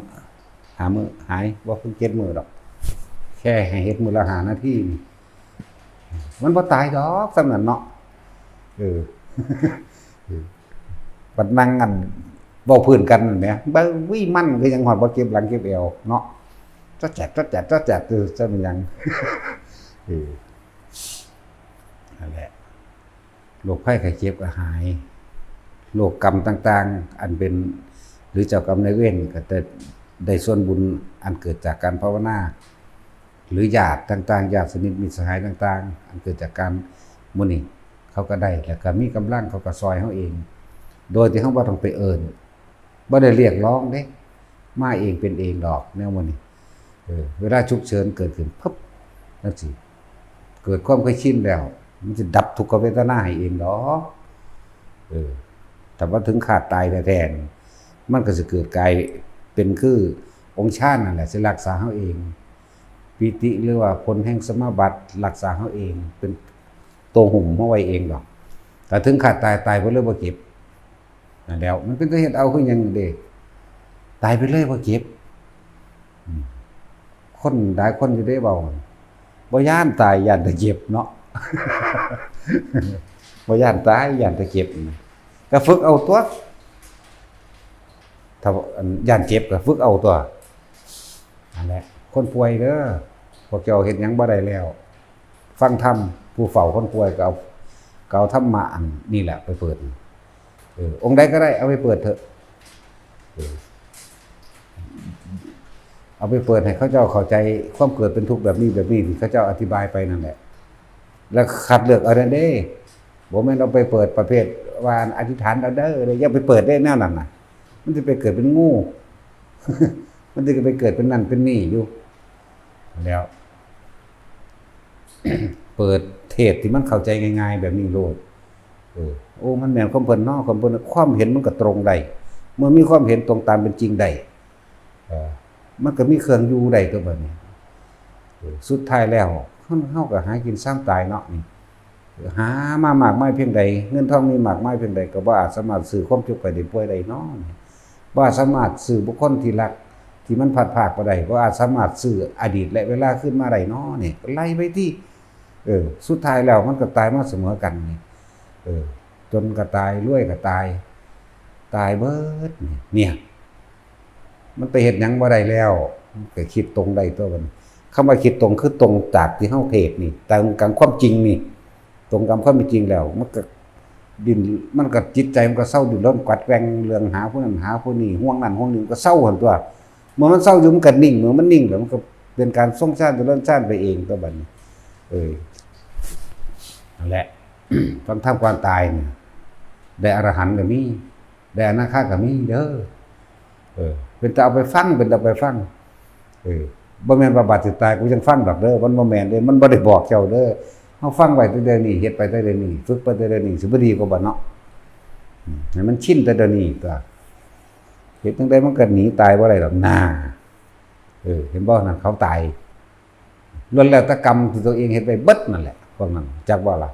หายบ่เพิ่ง7 มื้อดอกแค่ให้เฮ็ดมื้อละ5 นาทีมันบ่ตายดอกสำนั้นเนาะบัดนั่งกันเว้าพื้นกันแหมบ่วิมันคือจังฮอดบ่เก็บหลังเก็บเอวเนาะจ๊ะแจ๊ดจะเป็นหยังนั่นแหละโรคภัยไข้เจ็บก็หายโรคกรรมต่างๆอันเป็นหรือเจ้ากรรมนายเวรก็จะได้ส่วนบุญอันเกิดจากการภาวนาหรือญาติต่างๆญาติสนิทมิตรสหายต่างๆอันเกิดจากการมื้อนี้เขาก็ได้แล้วก็มีกำลังเขาก็ซอยเฮาเองโดยที่เฮาบ่ต้องไปเอิ้นบ่ได้เรียกร้องเด้มาเองเป็นเองดอกแนวมื้อนี้เวลาฉุกเฉินเกิดขึ้นปึ๊บจังซี่เกิดความเคยชินแล้วมันสิดับทุกขเวทนาให้เองดอกแต่ว่าถึงขาดตายแท้ๆมันก็สิเกิดกลายเป็นคือองค์ชาตินั่นแหละสิรักษาเฮาเองปิติหรือว่าผลแห่งสมาบัติรักษาเฮาเองเป็นตัวหุ่มเฮาไว้เองดอกแต่ถึงขาดตายบ่เลยบ่เก็บนั่นแล้วมันเป็นตัวเฮ็ดเอาคือหยังเด้ ตายไปเลยบ่เจ็บคนหลายคนอยู่ได้เว้าบ่ย้านตายย้านแต่เจ็บเนาะ บ่ย้านตายย้านแต่เจ็บก็ฝึกเอาตัวถ้าย้านเจ็บก็ฝึกเอาตัวนั่นแหละคนป่วยเด้อพวกเจ้าเฮ็ดหยังบ่ได้แล้วฟังธรรมผู้เฝ้าคนป่วยก็เอาธรรมะอันนี่แหละไปเปิดองค์ใดก็ได้เอาไปเปิดเถอะเอาไปเปิดให้เขาเจ้าเข้าใจความเกิดเป็นทุกข์แบบนี้ที่เขาเจ้าอธิบายไปนั่นแหละแล้วคัดเลือกเอาเด้บ่แม่นเอาไปเปิดประเภทว่าอธิษฐานเอาเด้อเลยอย่าไปเปิดได้แนวนั้นน่ะมันจะไปเกิดเป็นงู มันจะไปเกิดเป็นนั่นเป็นนี่อยู่แล้ว เปิดเทศที่มันเข้าใจง่ายๆแบบนี้โลดโอ้มันแม่นความเพิ่นเนาะความเพิ่นความเห็นมันก็ตรงได้เมื่อมีความเห็นตรงตามเป็นจริงได้มันก็มีเครื่องอยู่ได้ตัวบัดนี้สุดท้ายแล้วเฮาก็หากินสร้างตายเนาะนี่หามามากมายเพียงใดเงินทองมีมากมายเพียงใดก็บ่อาจสามารถซื้อความเจ็บไข้ได้ป่วยได้เนาะบ่สามารถซื้อบุคคลที่รักที่มันพัดภาคบ่ได้บ่อาจสามารถซื้ออดีตและเวลาขึ้นมาได้เนาะนี่ไล่ไปที่สุดท้ายแล้วมันก็ตายมาเสมอกันนี่จนก็ตายรวยก็ตายเบิดเนี่ยมันไปเฮ็ดหยังบ่ได้แล้วก็คิดตรงได้ตัวมันคำว่าคิดตรงคือตรงจากที่เฮาเทศนี่ตรงกับความจริงนี่ตรงกับความเป็นจริงแล้วมันก็ดิ้นมันก็จิตใจมันก็เศร้าดิ้นรนกวัดแกว่งเรื่องหาผู้นั้นหาผู้นี้ห่วงนั่นห่วงนี้ก็เศร้าหั่นตัวเมื่อมันเศร้าอยู่มันก็นิ่งเมื่อมันนิ่งแล้วมันก็เป็นการทรงชาติเจริญชาติไปเองตัวบัดนี้นั่นแหละ ต้องทำความตายเนี่ยได้อรหันต์ก็มีได้อนาคาก็มีเด้อเป็นแต่เอาไปฟังเป็นแต่เอาไปฟังบ่แม่นว่าบัดสิตายกูยังฟังดอกเด้อมันบ่แม่นเด้มันบ่ได้บอกเจ้าเด้อเฮาฟังไว้แต่เดี๋ยวนี้เฮ็ดไปแต่เดี๋ยวนี้ฝึกไปแต่เดี๋ยวนี้สิบ่ดีกว่าบ่เนาะให้มันชินแต่เดี๋ยวนี้ตัวเฮ็ดจังได๋มันก็หนีตายบ่ได้ดอกนาเห็นบ่นั่นเขาตายล้วนแล้วแต่กรรมที่ตัวเองเฮ็ดไว้เบิดนั่นแหละพวกนั้นจักบ่ล่ะ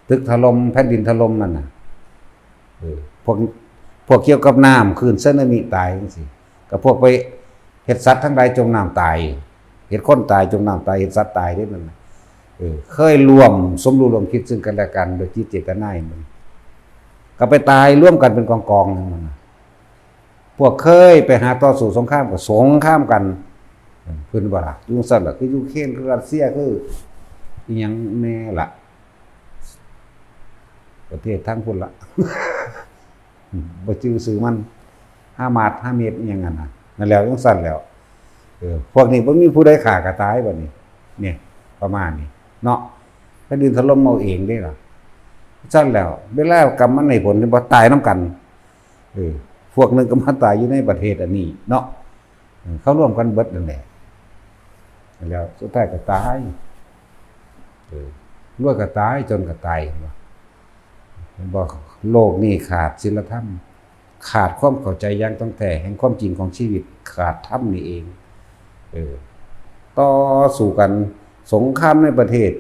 ตึกถล่มแผ่นดินถล่มนั่นน่ะพวกเกี่ยวกับน้ำคลื่นสึนามิตายจังซี่ก็พวกไปเฮ็ดสัตว์ทั้งหลายจมน้ำตายเฮ็ดคนตายจมน้ำตายเฮ็ดสัตว์ตายได้นั่นน่ะเคยร่วมสมรู้ร่วมคิดซึ่งกันและกันโดยจิตเจตนามันก็ไปตายร่วมกันเป็นกองๆนั่นน่ะพวกเคยไปหาต่อสู้สงครามก็สงครามกันเพิ่นว่าล่ะอยู่ซั่นล่ะคือยูเครนคือรัสเซียคืออีหยังแน่ล่ะประเทศทั้งพุ่นละ บ่ชื่อสื่อมัน5 มาตร 5 เมตรอีหยังนั่นน่ะนั่นแล้วจังซั่นแล้วพวกนี้บ่มีผู้ใดฆ่าก็ตายบัดนี้เนี่ยประมาณนี้เนาะแผ่นดินถล่มเอาเองเด้ล่ะซั่นแล้วเวลากรรมมันให้ผลบ่ตายนำกันพวกนึงก็มาตายอยู่ในประเทศอันนี้เนาะเขาร่วมกันเบิดนั่นแหละแล้วสุดท้ายก็ตายรวยก็ตายจนก็ตายบอกโลกนี้ขาดศีลธรรมขาดความเข้าใจอย่างตั้งแต่แห่งความจริงของชีวิตขาดธรรมนี่เองต่อสู้กันสงครามในประเทศ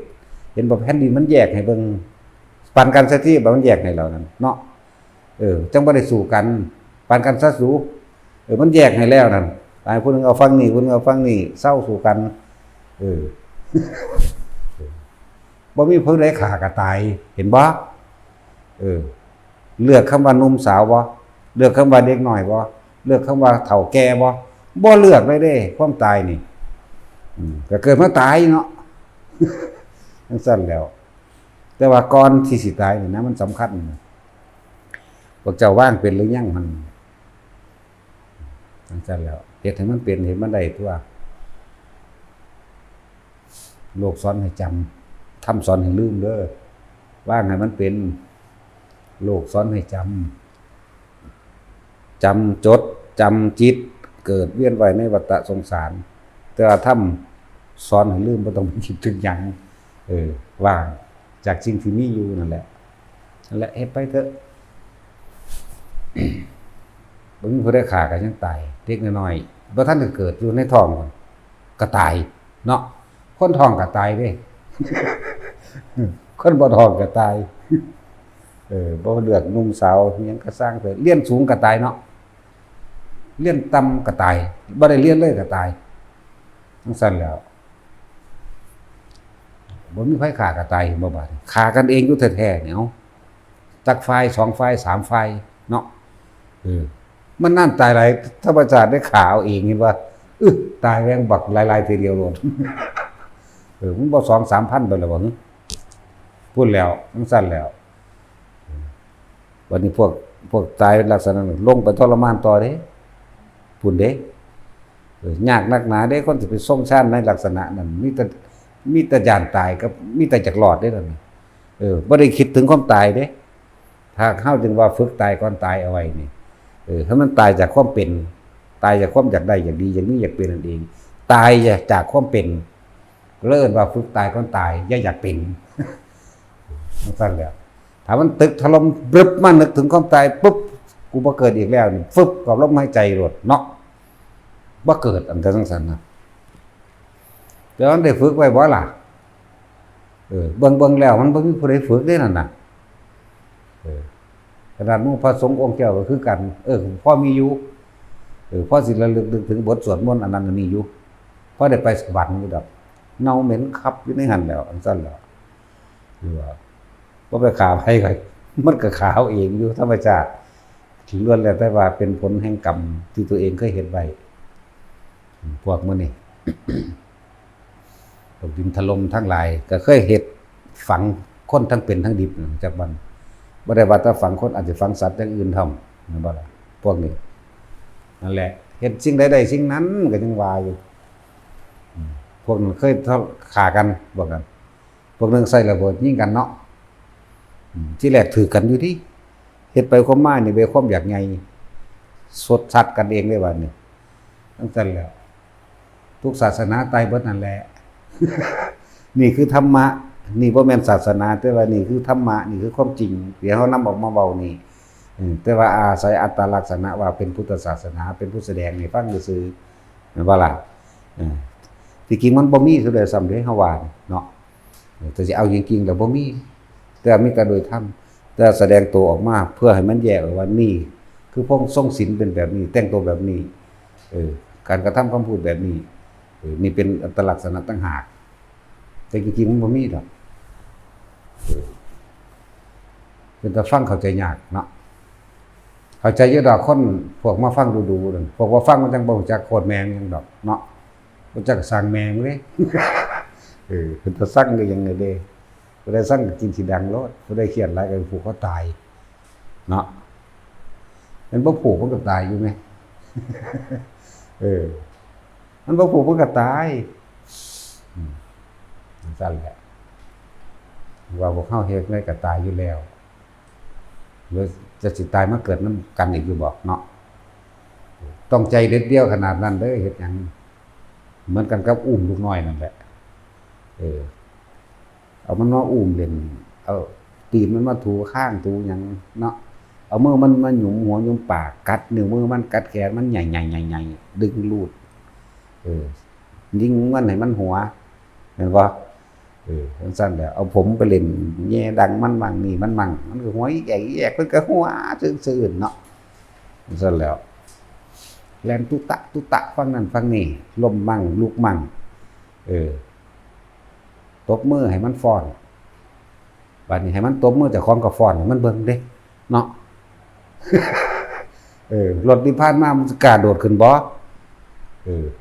เห็นบ่แผ่นดินมันแยกให้เบิ่งปานกันซะที่บ่มันแยกให้เรานั่นเนาะจังบ่ได้สู้กันปานกันซะสู้มันแยกให้แล้วนั่นตายผู้นึงเอาฝั่งนี้ผู้นึงเอาฝั่งนี้เศร้าสู้กันบ่มีผู้ใดฆ่าก็ตายเห็นบ่เลือกคำว่าหนุ่มสาวบ่เลือกคำว่าเด็กน้อยบ่เลือกคำว่าเฒ่าแก่บ่เลือกเลยเด้ความตายนี่ก็เกิดมาตายเนาะจังซั่นแล้วแต่ว่าก่อนที่สิตายนี่นะมันสำคัญพวกเจ้าว่างเป็นหรือยังมันจังซั่นแล้วเฮ็ดให้มันเป็นเฮ็ดมันได้ตัวโลกสอนให้จำธรรมสอนให้ลืมเด้อว่างให้มันเป็นโลกสอนให้จำจดจำจิตเกิดเวียนว่ายในวัฏสงสารแต่ว่าธรรมสอนให้ลืมบ่ต้องคิดถึงหยังว่างจากสิ่งที่มีอยู่นั่นแหละเฮ็ดไปเถอะบ่มีผู้ใดฆ่ากันยังตายเด็กน้อยๆบ่ทันได้เกิดอยู่ในท้องก็ตายเนาะคนท้องก็ตายเด้ คนบ่ท้องก็ตายบ่เลือกหนุ่มสาวหยังก็สร้างเถอะเรียนสูงก็ตายเนาะ เรียนต่ำก็ตายบ่ได้เรียนเลยก็ตายจังซั่นแล้วบ่มีไผฆ่าก็ตายบ่บาดฆ่ากันเองอยู่แท้ๆเนี่ยเอาจักฝ่าย2ฝ่าย3ฝ่ายเนาะมันนั่นตายหลายธรรมชาติได้ฆ่าเอาเองเห็นว่าตายแรงบักหลายๆทีเดียวโลดมันบ่ 2-3 พันไปแล้วบ่พูดแล้วจังซั่นแล้ววันนี้พวกตายลักษณะนั้นลงไปทรมานต่อเด้พูดเด้ยากนักหนาเด้คนสิไปทรงชาติในลักษณะนั้นมีแต่ย่านตายกับมีแต่จักรอดเด้นั่นบ่ได้คิดถึงความตายเด้ถ้าเฮาจึงว่าฝึกตายก่อนตายเอาไว้นี่ถ้ามันตายจากความเป็นตายจากความอยากได้อยากดีอย่างนี้อยากเป็นนั่นเองตายจากความเป็นเลิ่นว่าฝึกตายก่อนตายอย่าอยากเป็นมันซั่นแหละถ้ามันตึกถล่มบึบมานึกถึงความตายปุ๊บกูบ่เกิดอีกแล้วนี่ฟึบกับลมหายใจโลดเนาะบ่เกิดอันจังซั่นนะแล้วมันได้ฝึกไว้บ่ล่ะเบิ่งแล้วมันบ่มีผู้ใดฝึกได้นั่นน่ะขนาดหมู่พระสงฆ์องค์เจ้าก็คือกันพ่อมีอยู่พ่อสิระลึกนึกถึงบทสวดมนต์อันนั้นอันนี้อยู่พ่อได้ไปสวรรค์อยู่ดอกเน่าเหม็นคับอยู่ในหันแล้วอันซั่นแล้วคือว่าบ่ไปฆ่าไผก็มันก็ฆ่าเอาเองอยู่ธรรมชาติล้วนแล้วแต่ว่าเป็นผลแห่งกรรมที่ตัวเองเคยเฮ็ดไว้พวกมื้อนี้ พวกดินถล่มทั้งหลายก็เคยเฮ็ดฝังคนทั้งเป็นทั้งดิบจักบันบ่ได้ว่าแต่ฝังคนอาจจะฝังสัตว์อย่างอื่นทำนั่นบ่ล่ะพวกนี้นั่นแหละเฮ็ดสิ่งใดๆสิ่งนั้นก็ยังว่าอยู่พวกนั้นเคยฆ่ากันบ่กันพวกนึงใส่ระเบิดยิงกันเนาะที่แรกถือกันอยู่ที่เฮ็ดไปความมานี่เวความอยากใหญ่สดสัตว์กันเองได้ว่านี่ตั้งแต่แล้วทุกศาสนาตายเบิดนั่นแหละ นี่คือธรรมะนี่บ่แม่นศาสนาแต่ว่านี่คือธรรมะนี่คือความจริงเดี๋ยวเฮานำออกมาเว้านี่แต่ว่าอาศัยอัตลักษณะว่าเป็นพุทธศาสนาเป็นผู้แสดงให้ฟังซื่อๆแม่นบ่ล่ะที่จริงมันบ่มีซะด้วยซ้ำเด้เฮาว่าเนาะแต่สิเอาจริงๆแล้วบ่มีแต่มีแต่โดยธรรมแต่แสดงตัวออกมาเพื่อให้มันแยกออกว่านี่คือพระทรงศีลเป็นแบบนี้แต่งตัวแบบนี้การกระทำคำพูดแบบนี้นี่เป็นอัตลักษณะต่างหากแต่จริงๆมันบ่มีดอกเป็นแต่ฟังเข้าใจยากเนาะเข้าใจเยอะดอกคนพวกมาฟังดูๆนั่นพวกว่าฟังมันจังบ่รู้จักโคตรแมงหยังดอกเนาะบ่จักสร้างแมงเด้เป็นแต่สั่งได้ยังไงเด้บ่ได้สั่งกินสิดังโลดบ่ได้เครียดหลายก็ผูกคอตายเนาะมันบ่ผูกมันก็ตายอยู่แม่มันบ่ผูกมันก็ตายซั่นแหละว่าพวกเฮาเฮ็ดได้ก็ตายอยู่แล้วหรือจะสิตายมาเกิดนำกันอีกอยู่บ่เนาะต้องใจเด็ดเดียวขนาดนั้นเด้อเฮ็ดหยังเหมือนกันกับอุ้มลูกน้อยนั่นแหละเอามันมาอุ้มเล่นเอาตีนมันมาถูข้างถูหยังเนาะเอามือมันมาหยุมหัวหยุมปากกัดนิ้วมือมันกัดแขนมันใหญ่ๆๆๆดึงรูดยิงมันให้มันหัวเห็นบ่สั้นๆแล้วเอาผมไปเล่นแย่ดังมันมั่งนี่มันมั่งมันก็หัวแยกเพิ่นก็หัวซื่อๆเนาะซั่นแล้วแล่นตุตะฟังนั่นฟังนี่ลมมั่งลุกมั่งตบมือให้มันฟ้อนบัดนี้ให้มันตบมือเจ้าของก็ฟ้อนให้มันเบิ่งเด้เนาะ รถนิพพานมามันกล้าโดดขึ้นบ่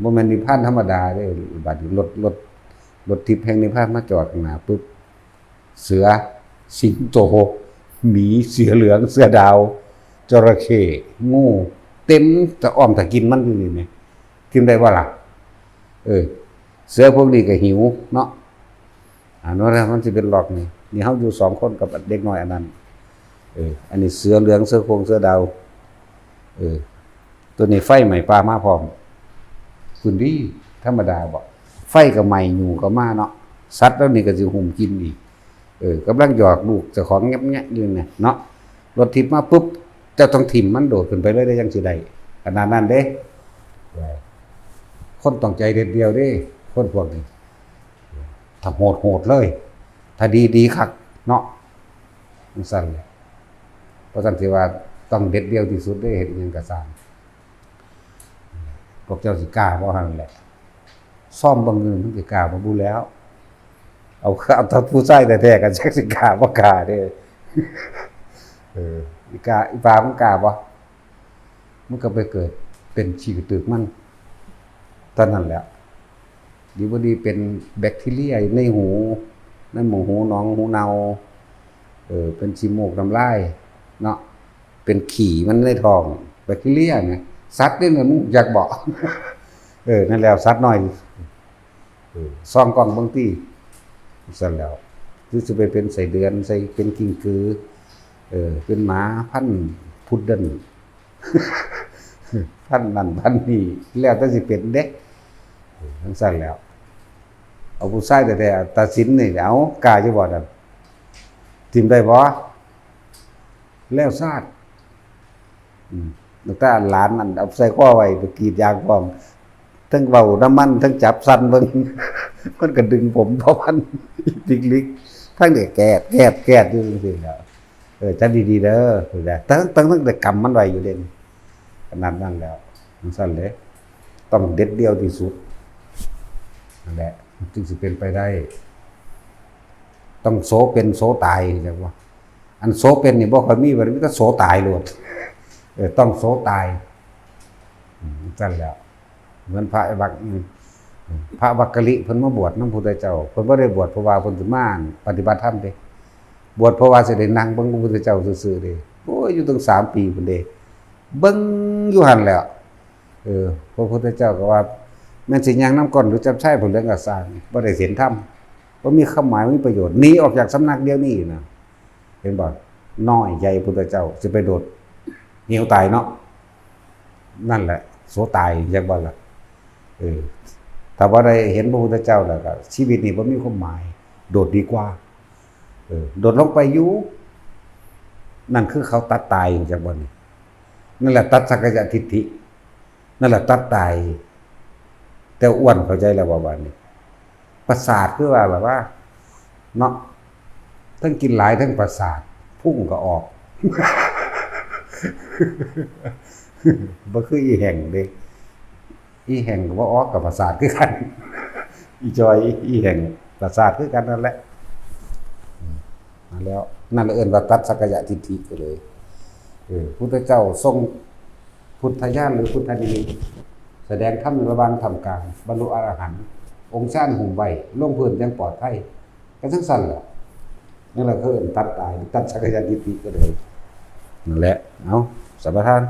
บ่แม่นนิพพานธรรมดาเด้บัดนี้รถทิพย์แห่งนิพพานมาจอดข้างหน้าปึ๊บเสือสิงโตหมีเสือเหลืองเสือดาวจระเข้งูเต็มจะอ้อมถ้ากินมันอยู่นี่แหมกินได้บ่ล่ะเสือพวกนี้ก็หิวเนาะเนาะมันสิเป็นหลอกนี่เฮาอยู่2คนกับเด็กน้อยอันนั้นอันนี้เสือเหลืองเสือโคร่งเสือดาวตัวนี้ไฟใหม่ปลามาพร้อมคุณดีธรรมดาบ่ไฟก็ใหม่อยู่ก็มาเนาะสัตว์แล้วนี่ก็สิหุ่มกินอีกกำลังหยอกลูกเจ้าของแงะๆอยู่เนี่ยเนาะรถทิพย์มาปุ๊บเจ้าต้องถิ่มมันโดดขึ้นไปเลยได้จังสิได้ขนาดนั้นเด้คนต้องใจเด็ดเดียวเด้คนพวกนี้ถ้าโหดเลยถ้าดีคักเนาะมันสั่นเลยเพราะฉะนั้นสิว่าต้องเด็ดเดียวที่สุดได้เฮ็ดหยังก็สร้าง พวกเจ้าสิกล้าบ่หั่นแหละซ่อมเบิ่งมันสิกล้าบ่รู้แล้ว เอาถ้าผู้ชายแท้ๆกันจักสิกล้าบ่กล้าเด้อีกาอีปลามันกล้าบ่มันก็ไปเกิดเป็นฉีกตึกมันตอนนั้นแหละดีบ่ดีเป็นแบคทีเรียในหูในหมู่หูหนองหูเนาเป็นขี้มูกน้ำลายเนาะเป็นขี้มันในท้องแบคทีเรียเนี่ยสัตว์นี่น่ะมึงอยากบอกนั่นแล้วสัตว์น้อยซ่องกล้องเบิ่งติซั่นแล้วคือสิไปเป็นไส้เดือนใส่เป็นกิ้งกือเป็นหมาพันธุ์พุดเดิ้ล พันธุ์นั่นพันธุ์นี่แล้วแต่สิเป็นเด้จังซั่นแล้วเอาผู้ชายแต่ตัดสินนี่เอากล้าอยู่บ่นั่นทิ่มได้บ่แล้วซาดตั้งแต่หลานนั่นเอาใส่ข้อไว้ไปกรีดยางพร้อมทั้งเว้าน้ำมันทั้งจับสั่นเบิ่ง มันก็ดึงผมเพราะมันลิกๆทั้งได้แกดอยู่จังซี่แล้วจัดดีๆเด้อตั้งแต่กำมันไว้อยู่เด่นขนาดนั้นแล้วจังซั่นเลยต้องเด็ดเดียวที่สุดนั่นแหละจึงสิเป็นไปได้ ต้องโสเป็นโสตายจังว่าอันโสเป็นนี่บ่ค่อยมีว่ามีแต่โสตายโลดต้องโสตายจั่นแล้วเหมือนพระบักพระวักกะลิเพิ่นมาบวชนำพุทธเจ้าเพิ่นบ่ได้บวชเพราะว่าเพิ่นสิมาปฏิบัติธรรมเด้บวชเพราะว่าสิได้นั่งเบิ่งพระพุทธเจ้าซื่อๆเด้โอ้ยอยู่ตั้ง3 ปีพุ่นเด้เบิ่งอยู่หั่นแหล้วพระพุทธเจ้าก็ว่าแม่นสิย่างนำก่อนหรือจับใช้ผลเรื่องก็สร้างบ่ได้เศีลธรรมบ่มีความหมายบ่มีประโยชน์หนีออกจากสำนักเดียวนี้นะเห็นบ่น้อยใหญ่พุทธเจ้าสิไปโดดเหี่ยวตายเนาะนั่นแหละโสตายจังบ่ล่ะถ้าว่าได้เห็นพระพุทธเจ้าแล้วก็ชีวิตนี้บ่มีความหมายโดดดีกว่าโดดลงไปอยู่นั่นคือเขาตัดตายจังบ่นี่นั่นแหละตัดสักยะทิฏฐินั่นแหละตัดตายแต่อ้วนเข้าใจแล้วว่าบัดนี้ประสาทคือว่าแบบว่าเนาะทั้งกินหลายทั้งประสาทพุ่งก็ออก บ่คืออีแห่งเด้อีแห่งก็บ่ออกกับประสาทคือกัน อีจอยอีแห่งประสาทคือกันนั่นแหละมาแล้วนั่นเอิ้นว่าตัดสักยะทิฏฐิไปเลยพุทธเจ้าทรงพุทธญาณหรือพุทธนิมิตแสดงธรรมระหว่างธรรมกลางบรรลุอรหันต์องค์ชาติหุ่มไว้ลงพื้นยังปลอดภัยก็ทั้งสั้นแหละนั่นแหละคือตัดตายตัดสักยะทิฏฐิก็เลยนั่นแหละเอาสัมปทาน